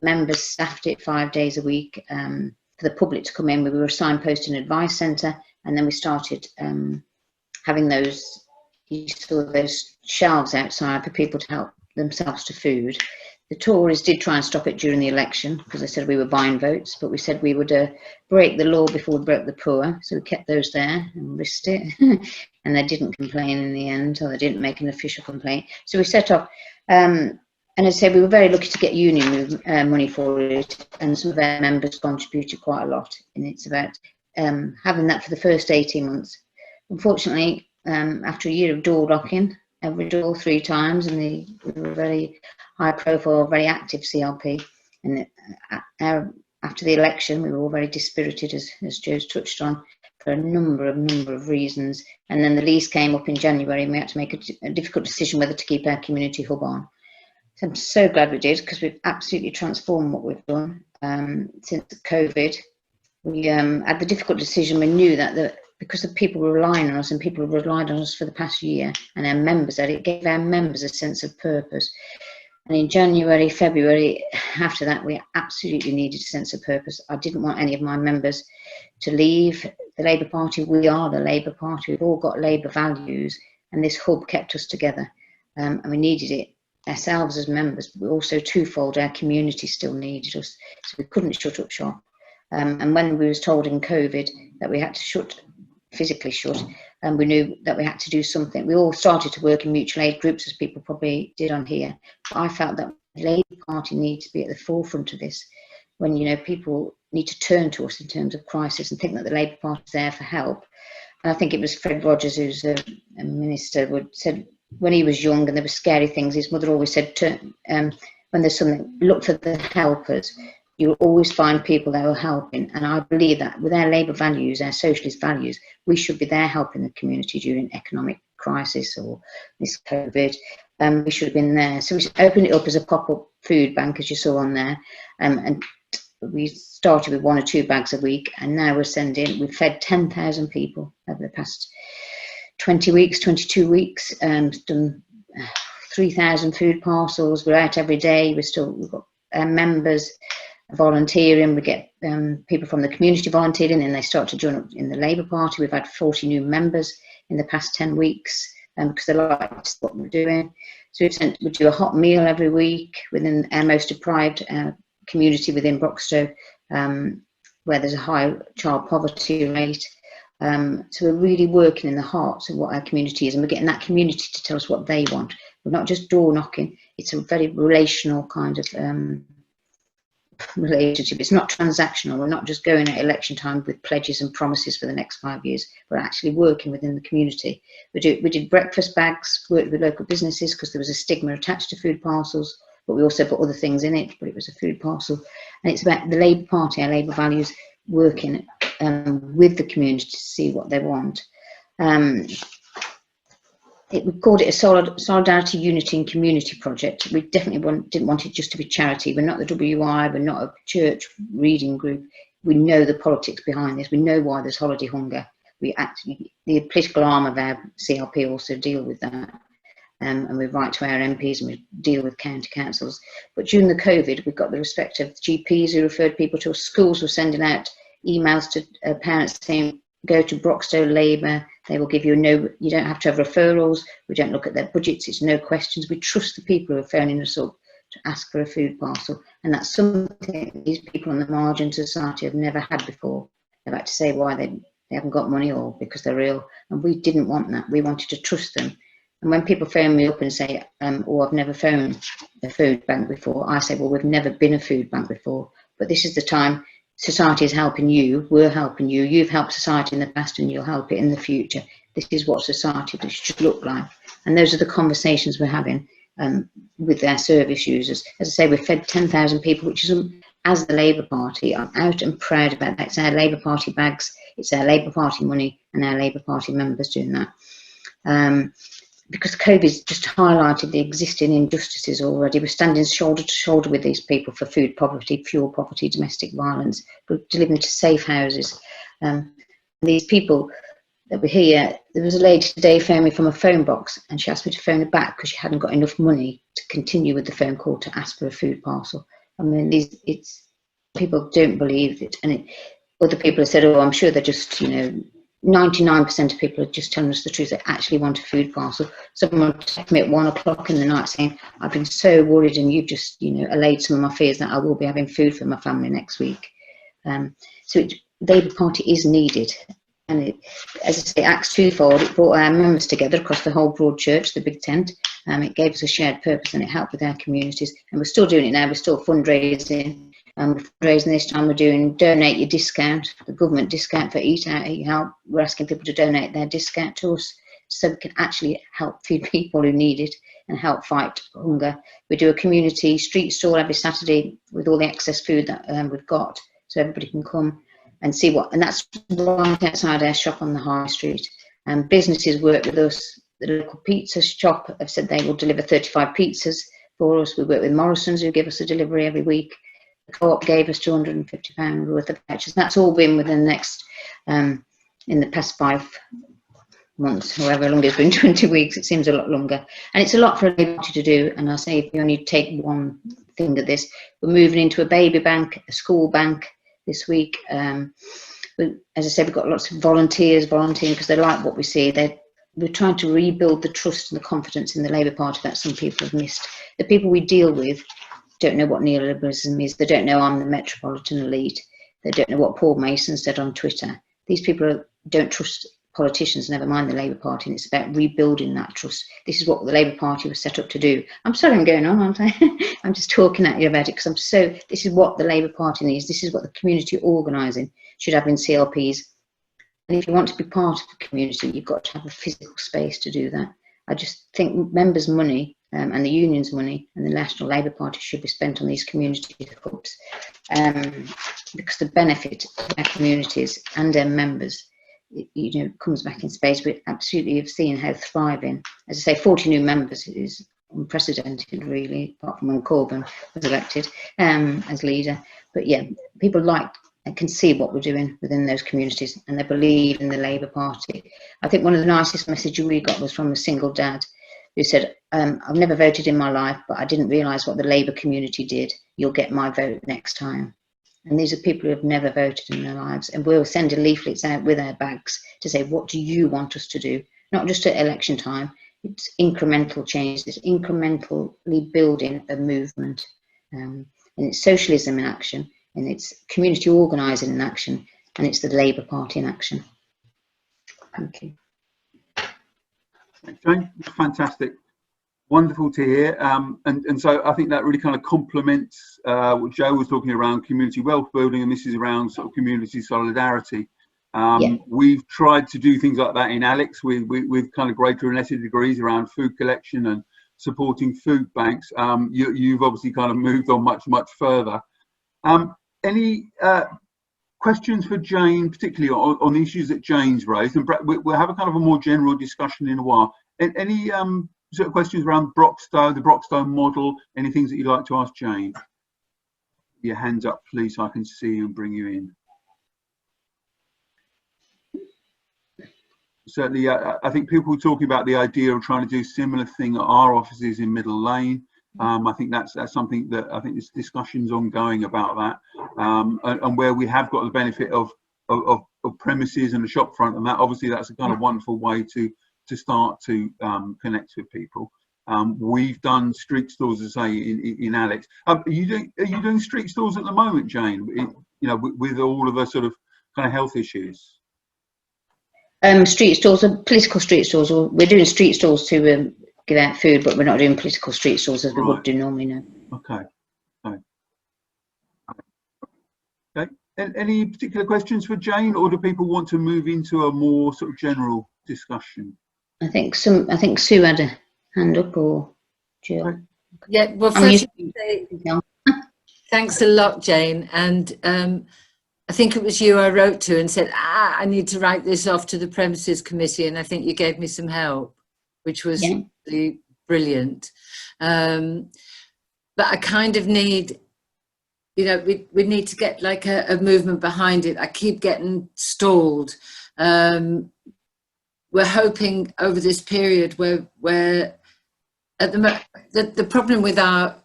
Members staffed it 5 days a week for the public to come in. We were signposted an advice centre, and then we started having those, you saw those shelves outside for people to help themselves to food. The Tories did try and stop it during the election because they said we were buying votes, but we said we would break the law before we broke the poor. So we kept those there and risked it. And they didn't complain in the end, or they didn't make an official complaint. So we set off, and as I said, we were very lucky to get union money for it, and some of our members contributed quite a lot. And it's about having that for the first 18 months. Unfortunately, after a year of door knocking, every door 3 times, and we were very high profile, very active CLP. And after the election, we were all very dispirited, as Joe's touched on, for a number of reasons. And then the lease came up in January, and we had to make a difficult decision whether to keep our community hub on. So I'm so glad we did, because we've absolutely transformed what we've done since COVID. We had the difficult decision. We knew that because the people were relying on us, and people have relied on us for the past year, and our members, that it gave our members a sense of purpose. And in January, February, after that, we absolutely needed a sense of purpose. I didn't want any of my members to leave the Labour Party. We are the Labour Party. We've all got Labour values, and this hub kept us together. And we needed it ourselves as members, but also twofold, our community still needed us. So we couldn't shut up shop. And when we was told in COVID that we had to physically shut, and we knew that we had to do something. We all started to work in mutual aid groups, as people probably did on here. But I felt that the Labour Party needs to be at the forefront of this, when, you know, people need to turn to us in terms of crisis and think that the Labour Party is there for help. And I think it was Fred Rogers, who's a minister, said when he was young and there were scary things, his mother always said, when there's something, look for the helpers. You'll always find people that are helping. And I believe that with our Labour values, our socialist values, we should be there helping the community during economic crisis or this COVID. We should have been there. So we opened it up as a pop-up food bank, as you saw on there. And we started with 1 or 2 bags a week, and now we've fed 10,000 people over the past 22 weeks, done 3,000 food parcels. We're out every day. We've got members volunteering. We get people from the community volunteering, and they start to join up in the Labour Party. We've had 40 new members in the past 10 weeks because they like what we're doing. So we do a hot meal every week within our most deprived community within Broxtowe, where there's a high child poverty rate. So we're really working in the heart of what our community is, and we're getting that community to tell us what they want. We're not just door knocking. It's a very relational kind of relationship. It's not transactional. We're not just going at election time with pledges and promises for the next 5 years. We're actually working within the community. We did breakfast bags, worked with local businesses because there was a stigma attached to food parcels, but we also put other things in it, but it was a food parcel. And it's about the Labour Party, our Labour values, working with the community to see what they want. We called it a solidarity, unity and community project. We definitely didn't want it just to be charity. We're not the WI, we're not a church reading group. We know the politics behind this. We know why there's holiday hunger. The political arm of our CLP also deal with that. And we write to our MPs and we deal with county councils. But during the COVID, we got the respect of GPs who referred people to us. Schools were sending out emails to parents saying, go to Broxtowe Labour, they will give you you don't have to have referrals, we don't look at their budgets, it's no questions. We trust the people who are phoning us up to ask for a food parcel. And that's something these people on the margins of society have never had before. They've had to say why they haven't got money or because they're ill. And we didn't want that. We wanted to trust them. And when people phone me up and say, oh, I've never phoned a food bank before, I say, well, we've never been a food bank before, but this is the time society is helping you, we're helping you, you've helped society in the past and you'll help it in the future. This is what society should look like. And those are the conversations we're having with their service users. As I say, we've fed 10,000 people, which is, as the Labour Party, I'm out and proud about that. It's our Labour Party bags, it's our Labour Party money and our Labour Party members doing that. Because COVID just highlighted the existing injustices already. We're standing shoulder to shoulder with these people for food poverty, fuel poverty, domestic violence. We're delivering to safe houses. These people that were here, there was a lady today phoned me from a phone box and she asked me to phone her back because she hadn't got enough money to continue with the phone call to ask for a food parcel. I mean, people don't believe it. And other people have said, oh, I'm sure they're just, 99% of people are just telling us the truth. They actually want a food parcel. Someone texted me at 1 o'clock in the night saying, I've been so worried and you've just, allayed some of my fears that I will be having food for my family next week. Labour Party is needed. And as I say, acts twofold. It brought our members together across the whole broad church, the big tent. It gave us a shared purpose and it helped with our communities. And we're still doing it now. We're still fundraising. Fundraising this time, we're doing donate your discount, the government discount for Eat Out, Eat Help. We're asking people to donate their discount to us so we can actually help feed people who need it and help fight hunger. We do a community street stall every Saturday with all the excess food that we've got, so everybody can come and see and that's right outside our shop on the high street. Businesses work with us. The local pizza shop have said they will deliver 35 pizzas for us. We work with Morrison's who give us a delivery every week. The Co-op gave us £250 worth of vouchers. That's all been within the next, in the past 5 months, however long it's been, 20 weeks, it seems a lot longer. And it's a lot for a Labour Party to do. And I say, if you only take one thing of this, we're moving into a baby bank, a school bank this week. As I said, we've got lots of volunteers volunteering because they like what we see. We're trying to rebuild the trust and the confidence in the Labour Party that some people have missed. The people we deal with don't know what neoliberalism is. They don't know I'm the metropolitan elite. They don't know what Paul Mason said on Twitter. These people don't trust politicians, never mind the Labour Party, and it's about rebuilding that trust. This is what the Labour Party was set up to do. I'm sorry I'm going on, aren't I? I'm just talking at you about it because this is what the Labour Party needs. This is what the community organising should have in CLPs. And if you want to be part of the community, you've got to have a physical space to do that. I just think members' money and the union's money and the National Labour Party should be spent on these community hubs because the benefit of our communities and their members, comes back in space. We absolutely have seen how thriving. As I say, 40 new members is unprecedented, really, apart from when Corbyn was elected as leader. But yeah, people can see what we're doing within those communities and they believe in the Labour Party. I think one of the nicest messages we got was from a single dad who said, I've never voted in my life, but I didn't realise what the Labour community did. You'll get my vote next time. And these are people who have never voted in their lives. And we'll send leaflets out with our bags to say, what do you want us to do? Not just at election time. It's incremental change. It's incrementally building a movement. And it's socialism in action. And it's community organising in action. And it's the Labour Party in action. Thank you. Thanks, Jane. Fantastic. Wonderful to hear. And so I think that really kind of complements what Joe was talking around community wealth building, and this is around sort of community solidarity. We've tried to do things like that in Alex with kind of greater and lesser degrees around food collection and supporting food banks. You've obviously kind of moved on much further. Any questions for Jane, particularly on the issues that Jane's raised? And we'll have a kind of a more general discussion in a while. Any sort of questions around Broxtowe, the Broxtowe model? Any things that you'd like to ask Jane? Your hands up, please, so I can see you and bring you in. Certainly, I think people were talking about the idea of trying to do a similar thing at our offices in Middle Lane. I think that's something that I think this discussion's ongoing about that, and where we have got the benefit of premises and a shop front, and that obviously that's a kind of wonderful way to start to connect with people. We've done street stalls, as I say, in Alex. Are you doing street stalls at the moment, Jane? You know, with all of the sort of kind of health issues. Street stalls, political street stalls. We're doing street stalls to give out food, but we're not doing political street stalls as we would do normally. No. Okay. Okay. Any particular questions for Jane, or do people want to move into a more sort of general discussion? I think Sue had a hand up, or Jill. Okay. Yeah. Well, first, thanks a lot, Jane. And I think it was you I wrote to and said, I need to write this off to the Premises Committee, and I think you gave me some help, which was really brilliant. But I kind of need, you know, we need to get like a movement behind it. I keep getting stalled. We're hoping over this period where at the problem with our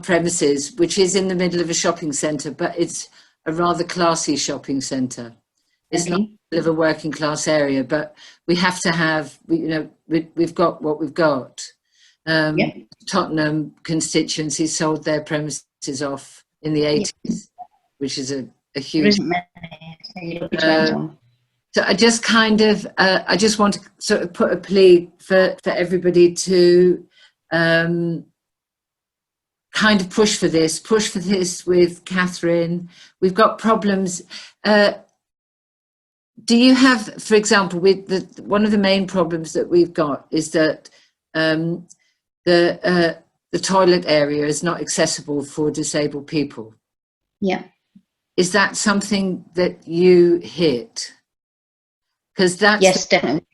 premises, which is in the middle of a shopping centre, but it's a rather classy shopping centre. It's not the middle of a working class area, but we have to have, you know, we've got what we've got. Tottenham constituency sold their premises off in the 80s, which is a huge. So I just kind of, I just want to sort of put a plea for everybody to kind of push for this with Catherine. We've got problems. Do you have, for example, with one of the main problems that we've got is that the toilet area is not accessible for disabled people. Yeah. Is that something that you hit? Because that's definitely.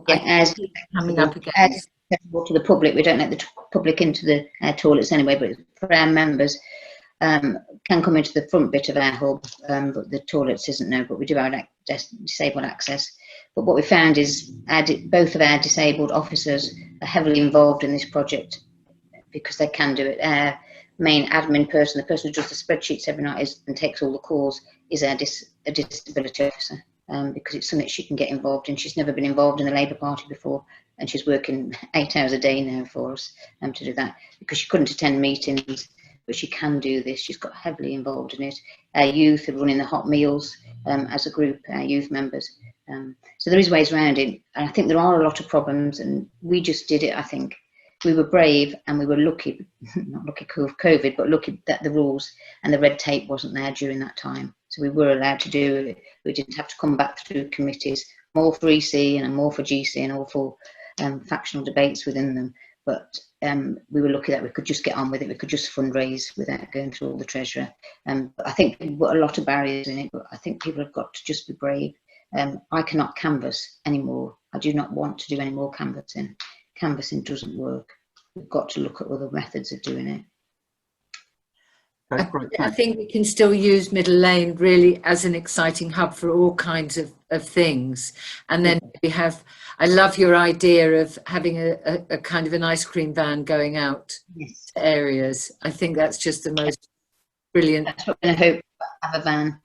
As coming up again. As accessible to the public, we don't let the public into the toilets anyway, but for our members can come into the front bit of our hub, but the toilets isn't no, but we do have disabled access. But what we found is both of our disabled officers are heavily involved in this project because they can do it. Our main admin person, the person who does the spreadsheets every night and takes all the calls, is a disability officer, because it's something she can get involved in. She's never been involved in the Labour Party before, and she's working 8 hours a day now for us to do that, because she couldn't attend meetings, but she can do this. She's got heavily involved in it. Our youth are running the hot meals as a group, our youth members. So there is ways around it, and I think there are a lot of problems, and we just did it. I think we were brave and we were lucky, not lucky of COVID, but lucky that the rules and the red tape wasn't there during that time. So we were allowed to do it. We didn't have to come back through committees, more for EC and more for GC and all for factional debates within them. But we were lucky that we could just get on with it. We could just fundraise without going through all the treasurer. But I think we've got a lot of barriers in it, but I think people have got to just be brave. I cannot canvass anymore. I do not want to do any more canvassing. Canvassing doesn't work. We've got to look at other methods of doing it. Okay, great, I think we can still use Middle Lane really as an exciting hub for all kinds of things. And then we have, I love your idea of having a kind of an ice cream van going out to areas. I think that's just the most brilliant. That's what we're going to hope, have a van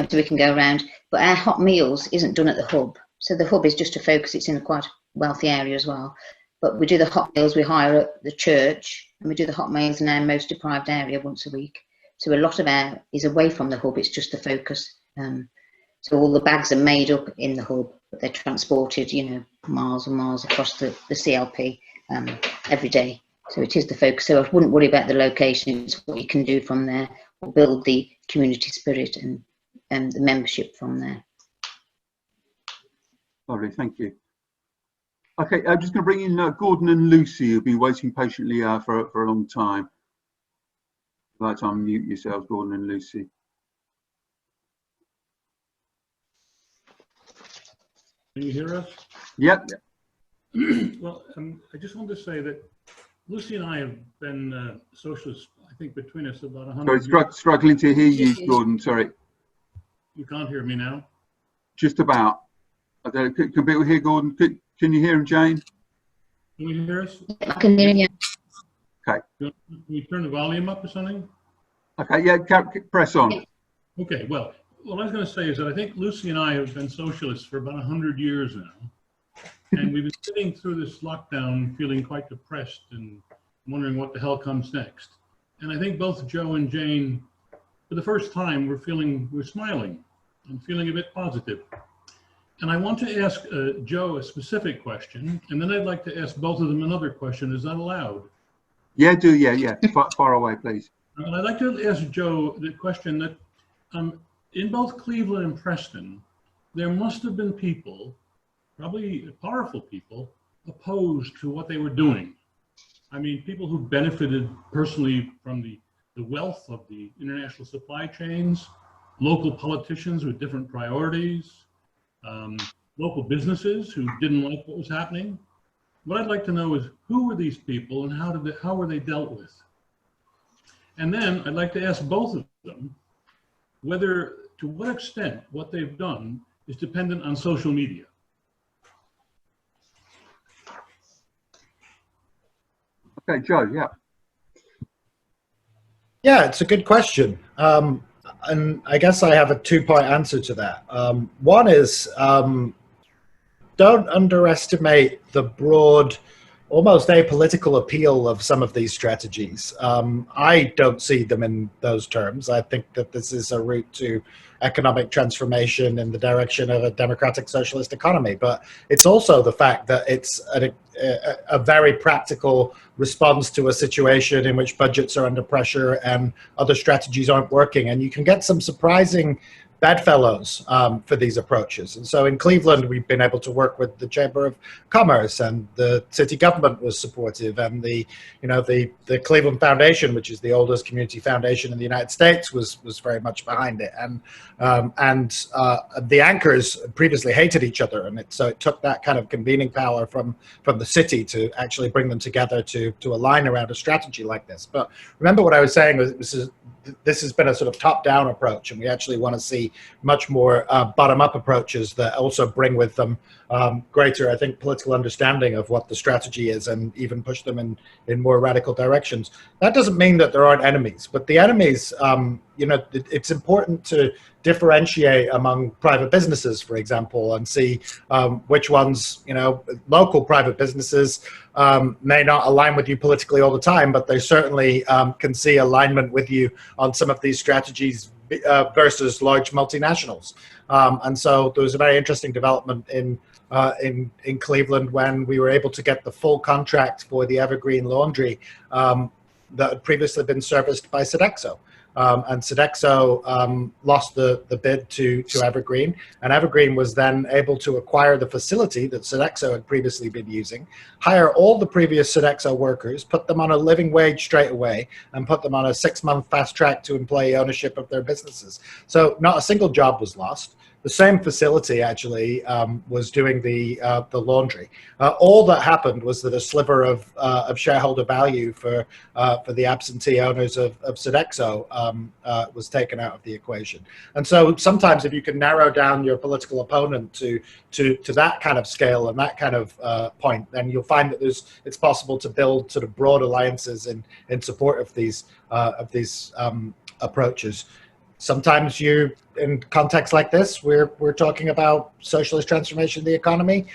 so we can go around. But our hot meals isn't done at the hub. So the hub is just to focus, it's in a quite wealthy area as well. But we do the hot meals, we hire at the church, and we do the hot meals in our most deprived area once a week. So a lot of our is away from the hub, it's just the focus. So all the bags are made up in the hub, but they're transported, you know, miles and miles across the CLP every day. So it is the focus. So I wouldn't worry about the location, it's what you can do from there, or build the community spirit and the membership from there. Lovely, thank you. Okay, I'm just going to bring in Gordon and Lucy, who've been waiting patiently for a long time. I'd like to unmute yourselves, Gordon and Lucy. Can you hear us? Yep. Well, I just want to say that Lucy and I have been socialists, I think, between us about 100 years. Struggling to hear you, Gordon, sorry. You can't hear me now? Just about. I don't know, can people hear Gordon? Can you hear him, Jane? Can you hear us? I can hear you. Okay. Can you turn the volume up or something? Okay, yeah, press on. Okay, well, what I was going to say is that I think Lucy and I have been socialists for about 100 years now. And we've been sitting through this lockdown feeling quite depressed and wondering what the hell comes next. And I think both Joe and Jane, for the first time, we're smiling and feeling a bit positive. And I want to ask Joe a specific question, and then I'd like to ask both of them another question. Is that allowed? Yeah, yeah. Far away, please. And I'd like to ask Joe the question that in both Cleveland and Preston, there must have been people, probably powerful people, opposed to what they were doing. I mean, people who benefited personally from the wealth of the international supply chains, local politicians with different priorities, local businesses who didn't like what was happening. What I'd like to know is who were these people and how were they dealt with? And then I'd like to ask both of them whether, to what extent, what they've done is dependent on social media. Okay, Joe, yeah. Yeah, it's a good question. And I guess I have a two-part answer to that. One is, don't underestimate the broad, almost apolitical appeal of some of these strategies. I don't see them in those terms. I think that this is a route to economic transformation in the direction of a democratic socialist economy. But it's also the fact that it's a very practical response to a situation in which budgets are under pressure and other strategies aren't working. And you can get some surprising bedfellows for these approaches. And so in Cleveland, we've been able to work with the Chamber of Commerce, and the city government was supportive, and the Cleveland Foundation, which is the oldest community foundation in the United States, was very much behind it. And the anchors previously hated each other, and so it took that kind of convening power from the city to actually bring them together to align around a strategy like this. But remember what I was saying was this has been a sort of top-down approach, and we actually want to see much more bottom-up approaches that also bring with them greater, I think, political understanding of what the strategy is, and even push them in more radical directions. That doesn't mean that there aren't enemies, but the enemies, it's important to differentiate among private businesses, for example, and see which ones, local private businesses may not align with you politically all the time, but they certainly can see alignment with you on some of these strategies versus large multinationals. And so there was a very interesting development in Cleveland when we were able to get the full contract for the Evergreen laundry that had previously been serviced by Sodexo. And Sodexo lost the bid to Evergreen, and Evergreen was then able to acquire the facility that Sodexo had previously been using, hire all the previous Sodexo workers, put them on a living wage straight away, and put them on a 6-month fast track to employee ownership of their businesses. So not a single job was lost. The same facility actually was doing the laundry. All that happened was that a sliver of shareholder value for the absentee owners of Sodexo was taken out of the equation. And so sometimes if you can narrow down your political opponent to that kind of scale and that kind of point, then you'll find that it's possible to build sort of broad alliances in support of these approaches. Sometimes in contexts like this, we're talking about socialist transformation of the economy.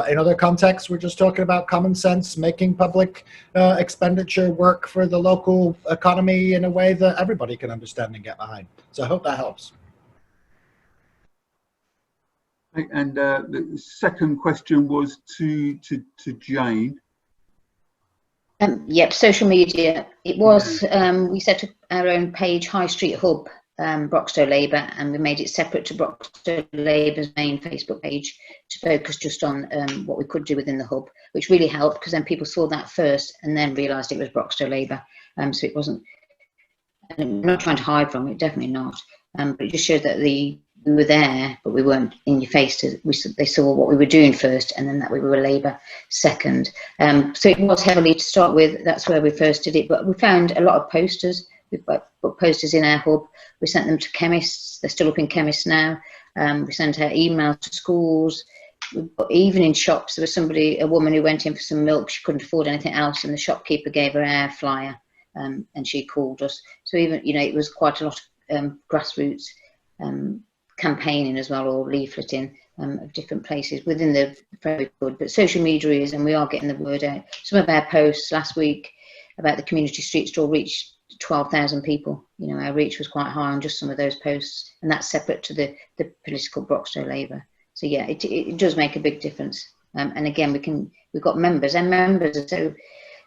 In other contexts, we're just talking about common sense, making public expenditure work for the local economy in a way that everybody can understand and get behind. So I hope that helps. And the second question was to Jane. Yep, social media. It was, we set up our own page, High Street Hub, Broxtowe Labour, and we made it separate to Broxtowe Labour's main Facebook page to focus just on what we could do within the hub, which really helped because then people saw that first and then realised it was Broxtowe Labour. So it wasn't, and we're not trying to hide from it, definitely not, but it just showed that we were there, but we weren't in your face. They saw what we were doing first, and then that we were Labour second. So it was heavily to start with. That's where we first did it, but we found a lot of posters. We've put posters in our hub. We sent them to chemists. They're still up in chemists now. We sent out emails to schools. Even in shops, there was a woman who went in for some milk. She couldn't afford anything else, and the shopkeeper gave her our flyer, and she called us. So even, it was quite a lot of grassroots campaigning as well, or leafleting, of different places within the very good. But social media is, and we are getting the word out. Some of our posts last week about the community street stall reached 12,000 people. You know, our reach was quite high on just some of those posts, and that's separate to the political Broxtowe Labour. So yeah, it does make a big difference. And again, we've got members, and members are so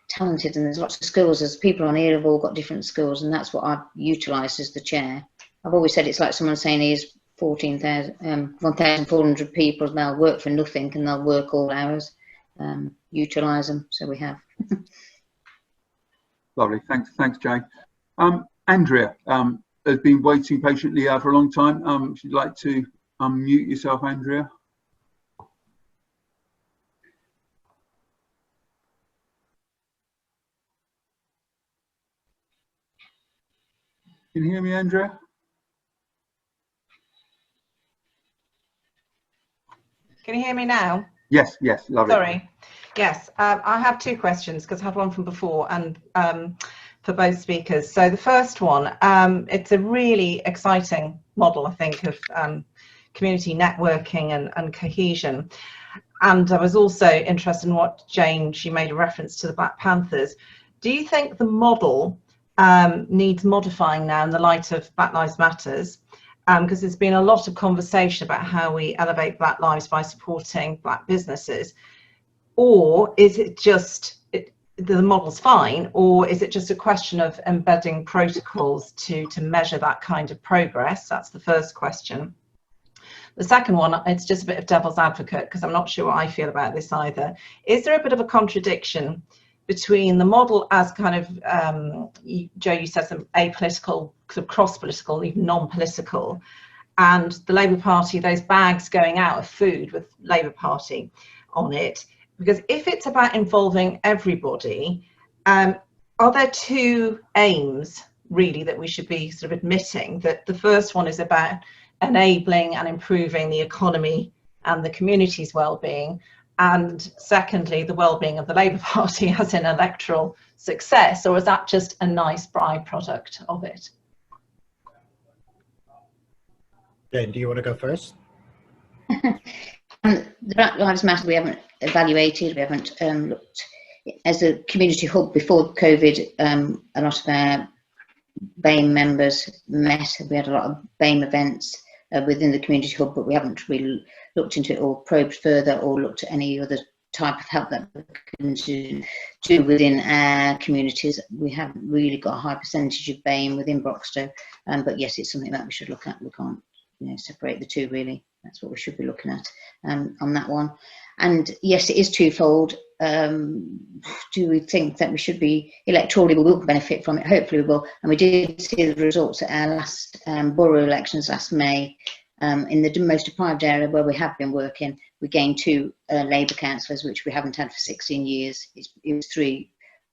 talented, and there's lots of skills. There's people on here have all got different skills, and that's what I've utilised as the chair. I've always said it's like someone saying here's 1,400 people now work for nothing, and they'll work all hours. Utilise them, so we have. Lovely, thanks, Jane. Andrea has been waiting patiently for a long time. If you'd like to unmute yourself, Andrea. Can you hear me, Andrea? Can you hear me now? Yes, lovely. Sorry. Yes, I have two questions because I had one from before and for both speakers. So the first one, it's a really exciting model, I think, of community networking and cohesion. And I was also interested in what she made a reference to the Black Panthers. Do you think the model needs modifying now in the light of Black Lives Matters? Because there's been a lot of conversation about how we elevate Black lives by supporting Black businesses. Or is it just, the model's fine, or is it just a question of embedding protocols to measure that kind of progress? That's the first question. The second one, it's just a bit of devil's advocate, because I'm not sure what I feel about this either. Is there a bit of a contradiction between the model as kind of, Joe, you said some apolitical, sort of cross-political, even non-political, and the Labour Party, those bags going out of food with Labour Party on it? Because if it's about involving everybody, are there two aims really that we should be sort of admitting? That the first one is about enabling and improving the economy and the community's well-being, and secondly, the well-being of the Labour Party as in electoral success, or is that just a nice byproduct of it? Jane, do you want to go first? The Black Lives Matter we haven't evaluated, we haven't looked. As a community hub before COVID, a lot of our BAME members met. We had a lot of BAME events within the community hub, but we haven't really looked into it or probed further or looked at any other type of help that we can do within our communities. We haven't really got a high percentage of BAME within Broxtowe, but yes, it's something that we should look at. We can't, separate the two really. That's what we should be looking at on that one. And yes, it is twofold. Do we think that we should be electorally, we will benefit from it? Hopefully we will. And we did see the results at our last borough elections last May. In the most deprived area where we have been working, we gained 2 Labour councillors, which we haven't had for 16 years. It was 3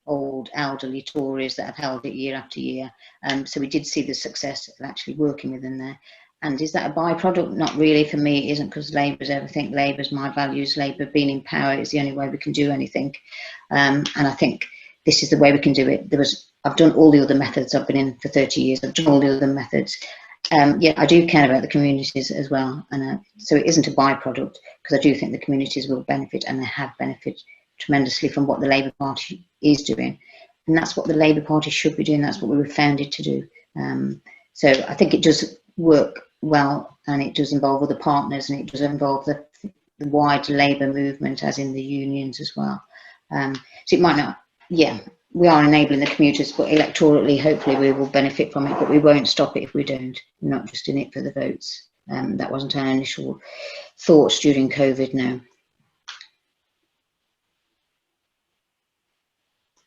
old elderly Tories that have held it year after year. So we did see the success of actually working within there. And is that a byproduct? Not really. For me, it isn't, because Labour's everything. Labour's my values. Labour being in power is the only way we can do anything. And I think this is the way we can do it. I've done all the other methods. I've been in for 30 years. I've done all the other methods. Yeah, I do care about the communities as well. And so it isn't a byproduct, because I do think the communities will benefit, and they have benefited tremendously from what the Labour Party is doing. And that's what the Labour Party should be doing. That's what we were founded to do. So I think it does work well, and it does involve other partners, and it does involve the wider labour movement, as in the unions as well. So it might not, yeah, we are enabling the commuters, but electorally, hopefully we will benefit from it, but we won't stop it if we don't. We're not just in it for the votes. That wasn't our initial thoughts during COVID, no.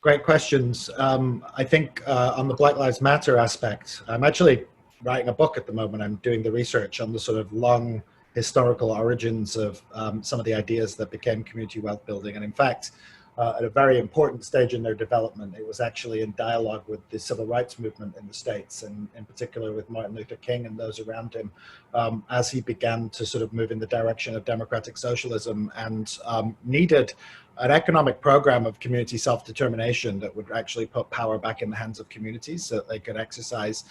Great questions. I think on the Black Lives Matter aspect, I'm actually writing a book at the moment. I'm doing the research on the sort of long historical origins of some of the ideas that became community wealth building. And in fact, at a very important stage in their development, it was actually in dialogue with the civil rights movement in the States, and in particular with Martin Luther King and those around him, as he began to sort of move in the direction of democratic socialism, and needed an economic program of community self-determination that would actually put power back in the hands of communities so that they could exercise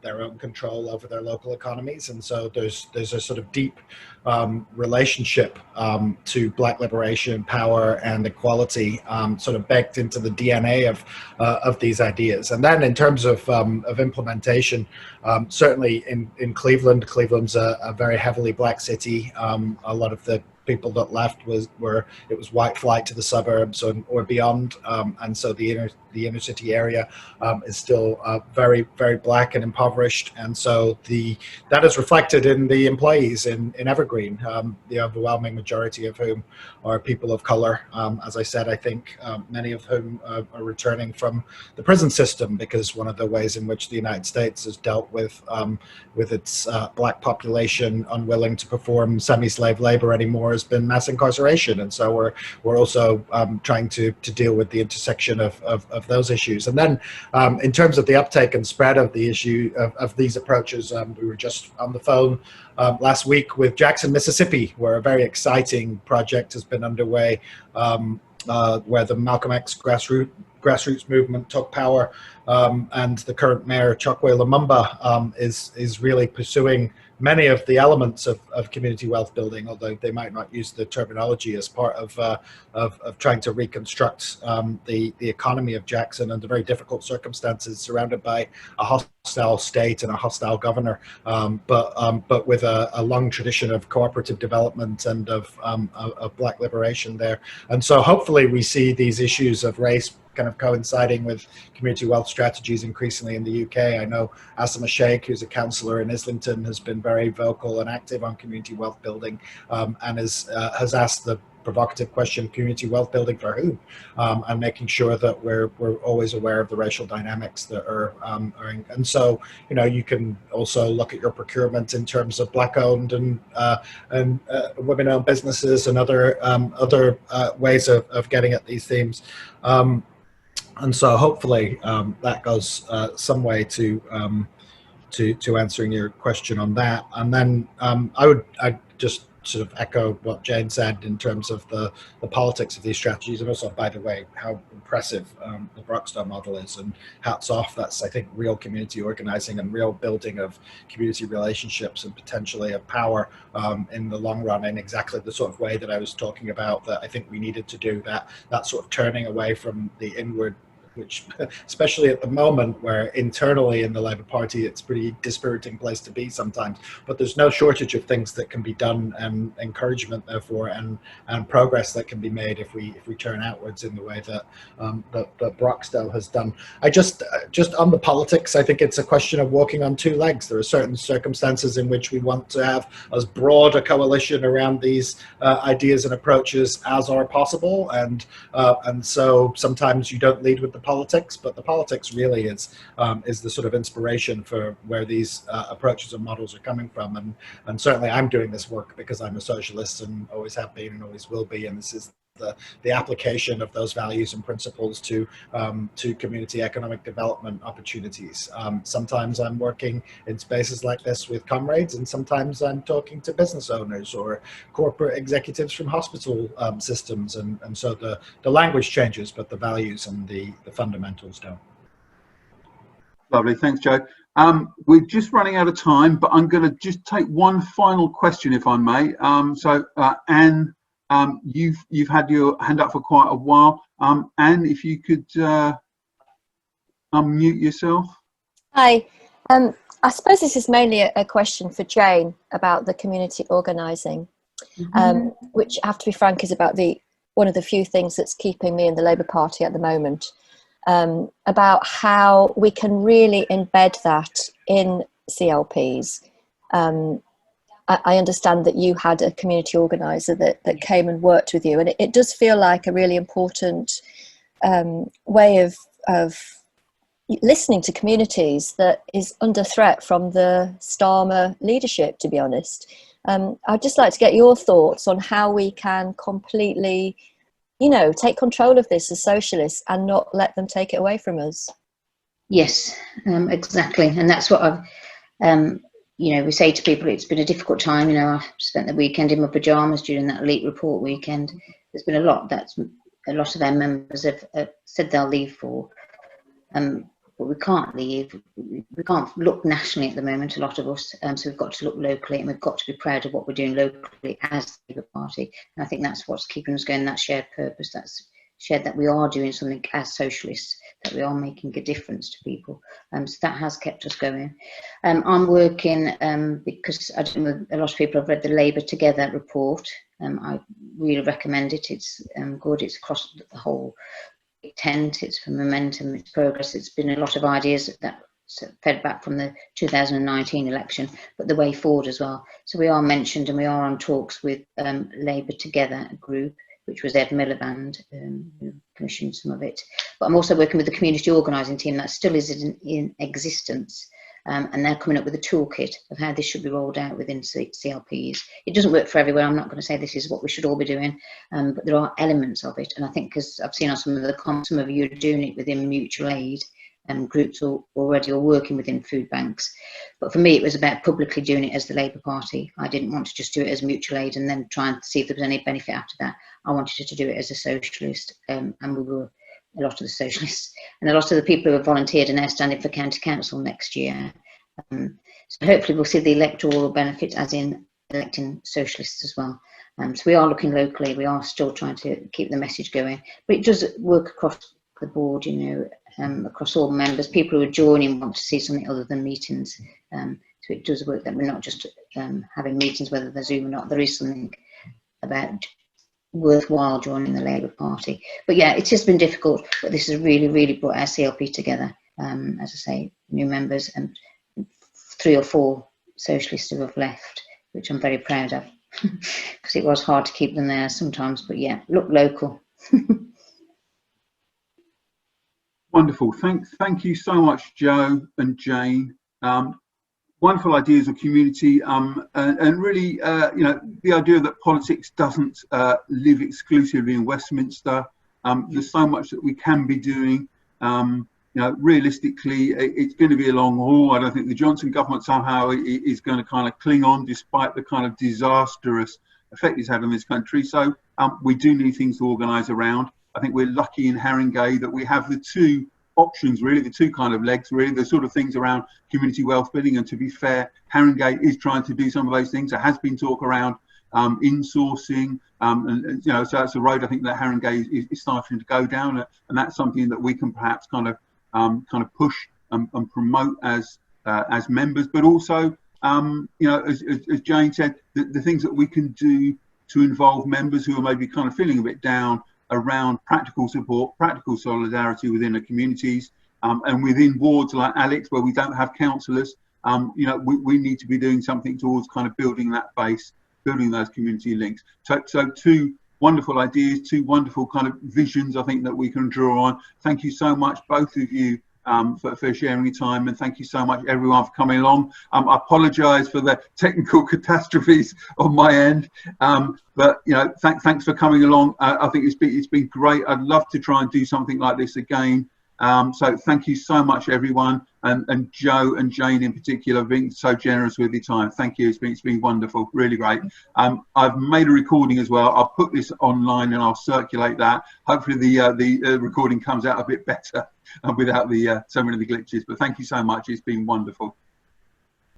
their own control over their local economies. And so there's a sort of deep relationship to Black liberation, power, and equality sort of baked into the DNA of these ideas. And then in terms of implementation, certainly in Cleveland, Cleveland's a very heavily Black city. A lot of the people that left it was white flight to the suburbs or beyond, and so the inner city area is still very, very Black and impoverished, and so that is reflected in the employees in Evergreen, the overwhelming majority of whom are people of color. As I said, I think many of whom are returning from the prison system, because one of the ways in which the United States has dealt with its Black population unwilling to perform semi-slave labor anymore has been mass incarceration, and so we're also trying to deal with the intersection of those issues. And then in terms of the uptake and spread of the issue of these approaches, we were just on the phone last week with Jackson, Mississippi, where a very exciting project has been underway, where the Malcolm X grassroots movement took power, and the current mayor, Chokwe Lumumba, is really pursuing many of the elements of community wealth building, although they might not use the terminology, as part of trying to reconstruct the economy of Jackson under very difficult circumstances, surrounded by a hostile state and a hostile governor, but with a long tradition of cooperative development and of Black liberation there. And so hopefully we see these issues of race kind of coinciding with community wealth strategies increasingly in the UK. I know Asama Sheikh, who's a councillor in Islington, has been very vocal and active on community wealth building, and has asked the provocative question, community wealth building for who? And making sure that we're always aware of the racial dynamics that are and so, you know, you can also look at your procurement in terms of Black owned and women owned businesses and other ways of getting at these themes. And so hopefully that goes some way to answering your question on that. And then I'd just sort of echo what Jane said in terms of the politics of these strategies, and also, by the way, how impressive the Broxtowe model is, and hats off. That's, I think, real community organizing and real building of community relationships and potentially of power in the long run, in exactly the sort of way that I was talking about, that I think we needed to do, that sort of turning away from the inward, which, especially at the moment where internally in the Labour Party, it's a pretty dispiriting place to be sometimes, but there's no shortage of things that can be done, and encouragement therefore, and progress that can be made if we turn outwards in the way that that Broxtowe has done. I just on the politics, I think it's a question of walking on two legs. There are certain circumstances in which we want to have as broad a coalition around these ideas and approaches as are possible, and so sometimes you don't lead with the politics, but the politics really is the sort of inspiration for where these approaches and models are coming from. And certainly I'm doing this work because I'm a socialist and always have been and always will be, and this is the application of those values and principles to community economic development opportunities. Sometimes I'm working in spaces like this with comrades, and sometimes I'm talking to business owners or corporate executives from hospital systems, and so the language changes, but the values and the fundamentals don't. Lovely, thanks, Joe. We're just running out of time, but I'm going to just take one final question, if I may. So Anne, you've had your hand up for quite a while. Anne, if you could unmute yourself. Hi. I suppose this is mainly a question for Jane about the community organising, which, I have to be frank, is about one of the few things that's keeping me in the Labour Party at the moment, about how we can really embed that in CLPs. I understand that you had a community organiser that came and worked with you, and it does feel like a really important way of listening to communities that is under threat from the Starmer leadership, to be honest. I'd just like to get your thoughts on how we can completely, take control of this as socialists and not let them take it away from us. Yes, exactly. And that's what I've, we say to people, it's been a difficult time. I spent the weekend in my pajamas during that Elite Report weekend. There's been a lot that's a lot of our members have said they'll leave for. But we can't leave. We can't look nationally at the moment, a lot of us. So we've got to look locally, and we've got to be proud of what we're doing locally as the Labour Party. And I think that's what's keeping us going, that shared purpose, that's shared that we are doing something as socialists, that we are making a difference to people. So that has kept us going. I'm working, because I don't know, a lot of people have read the Labour Together report. I really recommend it. It's good. It's across the whole tent, it's for momentum, it's progress. It's been a lot of ideas that fed back from the 2019 election, but the way forward as well. So we are mentioned, and we are on talks with Labour Together group, which was Ed Miliband, who commissioned some of it. But I'm also working with the community organising team that still is in existence. And they're coming up with a toolkit of how this should be rolled out within CLPs. It doesn't work for everywhere. I'm not going to say this is what we should all be doing, but there are elements of it. And I think, because I've seen on some of the comments, some of you are doing it within mutual aid groups already, or working within food banks. But for me, it was about publicly doing it as the Labour Party. I didn't want to just do it as mutual aid and then try and see if there was any benefit after that. I wanted to do it as a socialist, and we were a lot of the socialists, and a lot of the people who have volunteered are now standing for county council next year. So hopefully we'll see the electoral benefits, as in electing socialists as well. So we are looking locally. We are still trying to keep the message going, but it does work across the board, you know, across all members. People who are joining want to see something other than meetings. So it does work that we're not just having meetings, whether they're Zoom or not. There is something about worthwhile joining the Labour Party. But yeah, it's just been difficult, but this has really, really brought our CLP together. As I say, new members and 3 or 4 socialists who have left, which I'm very proud of, because it was hard to keep them there sometimes. But yeah, look local. Wonderful. Thank you so much, Joe and Jane. Wonderful ideas of community, and really, you know, the idea that politics doesn't live exclusively in Westminster. There's so much that we can be doing. You know, realistically, it's going to be a long haul. I don't think the Johnson government somehow is going to kind of cling on, despite the kind of disastrous effect it's had on this country. So we do need things to organise around. I think we're lucky in Haringey that we have the 2 options, really, the 2 kind of legs, really, the sort of things around community wealth building. And to be fair, Haringey is trying to do some of those things. There has been talk around insourcing, and you know, so that's a road I think that Haringey is starting to go down, and that's something that we can perhaps kind of push and promote as members. But also, you know, as Jane said, the things that we can do to involve members who are maybe kind of feeling a bit down around practical support, practical solidarity within the communities, and within wards like Alex, where we don't have councillors. You know, we need to be doing something towards kind of building that base, building those community links. So 2 wonderful ideas, 2 wonderful kind of visions, I think, that we can draw on. Thank you so much, both of you, for sharing your time, and thank you so much, everyone, for coming along. I apologise for the technical catastrophes on my end, but you know, thanks for coming along. I think it's been great. I'd love to try and do something like this again. So thank you so much, everyone, and Joe and Jane in particular, being so generous with your time. Thank you. It's been wonderful, really great. I've made a recording as well. I'll put this online and I'll circulate that. Hopefully the recording comes out a bit better without the so many of the glitches. But thank you so much. It's been wonderful.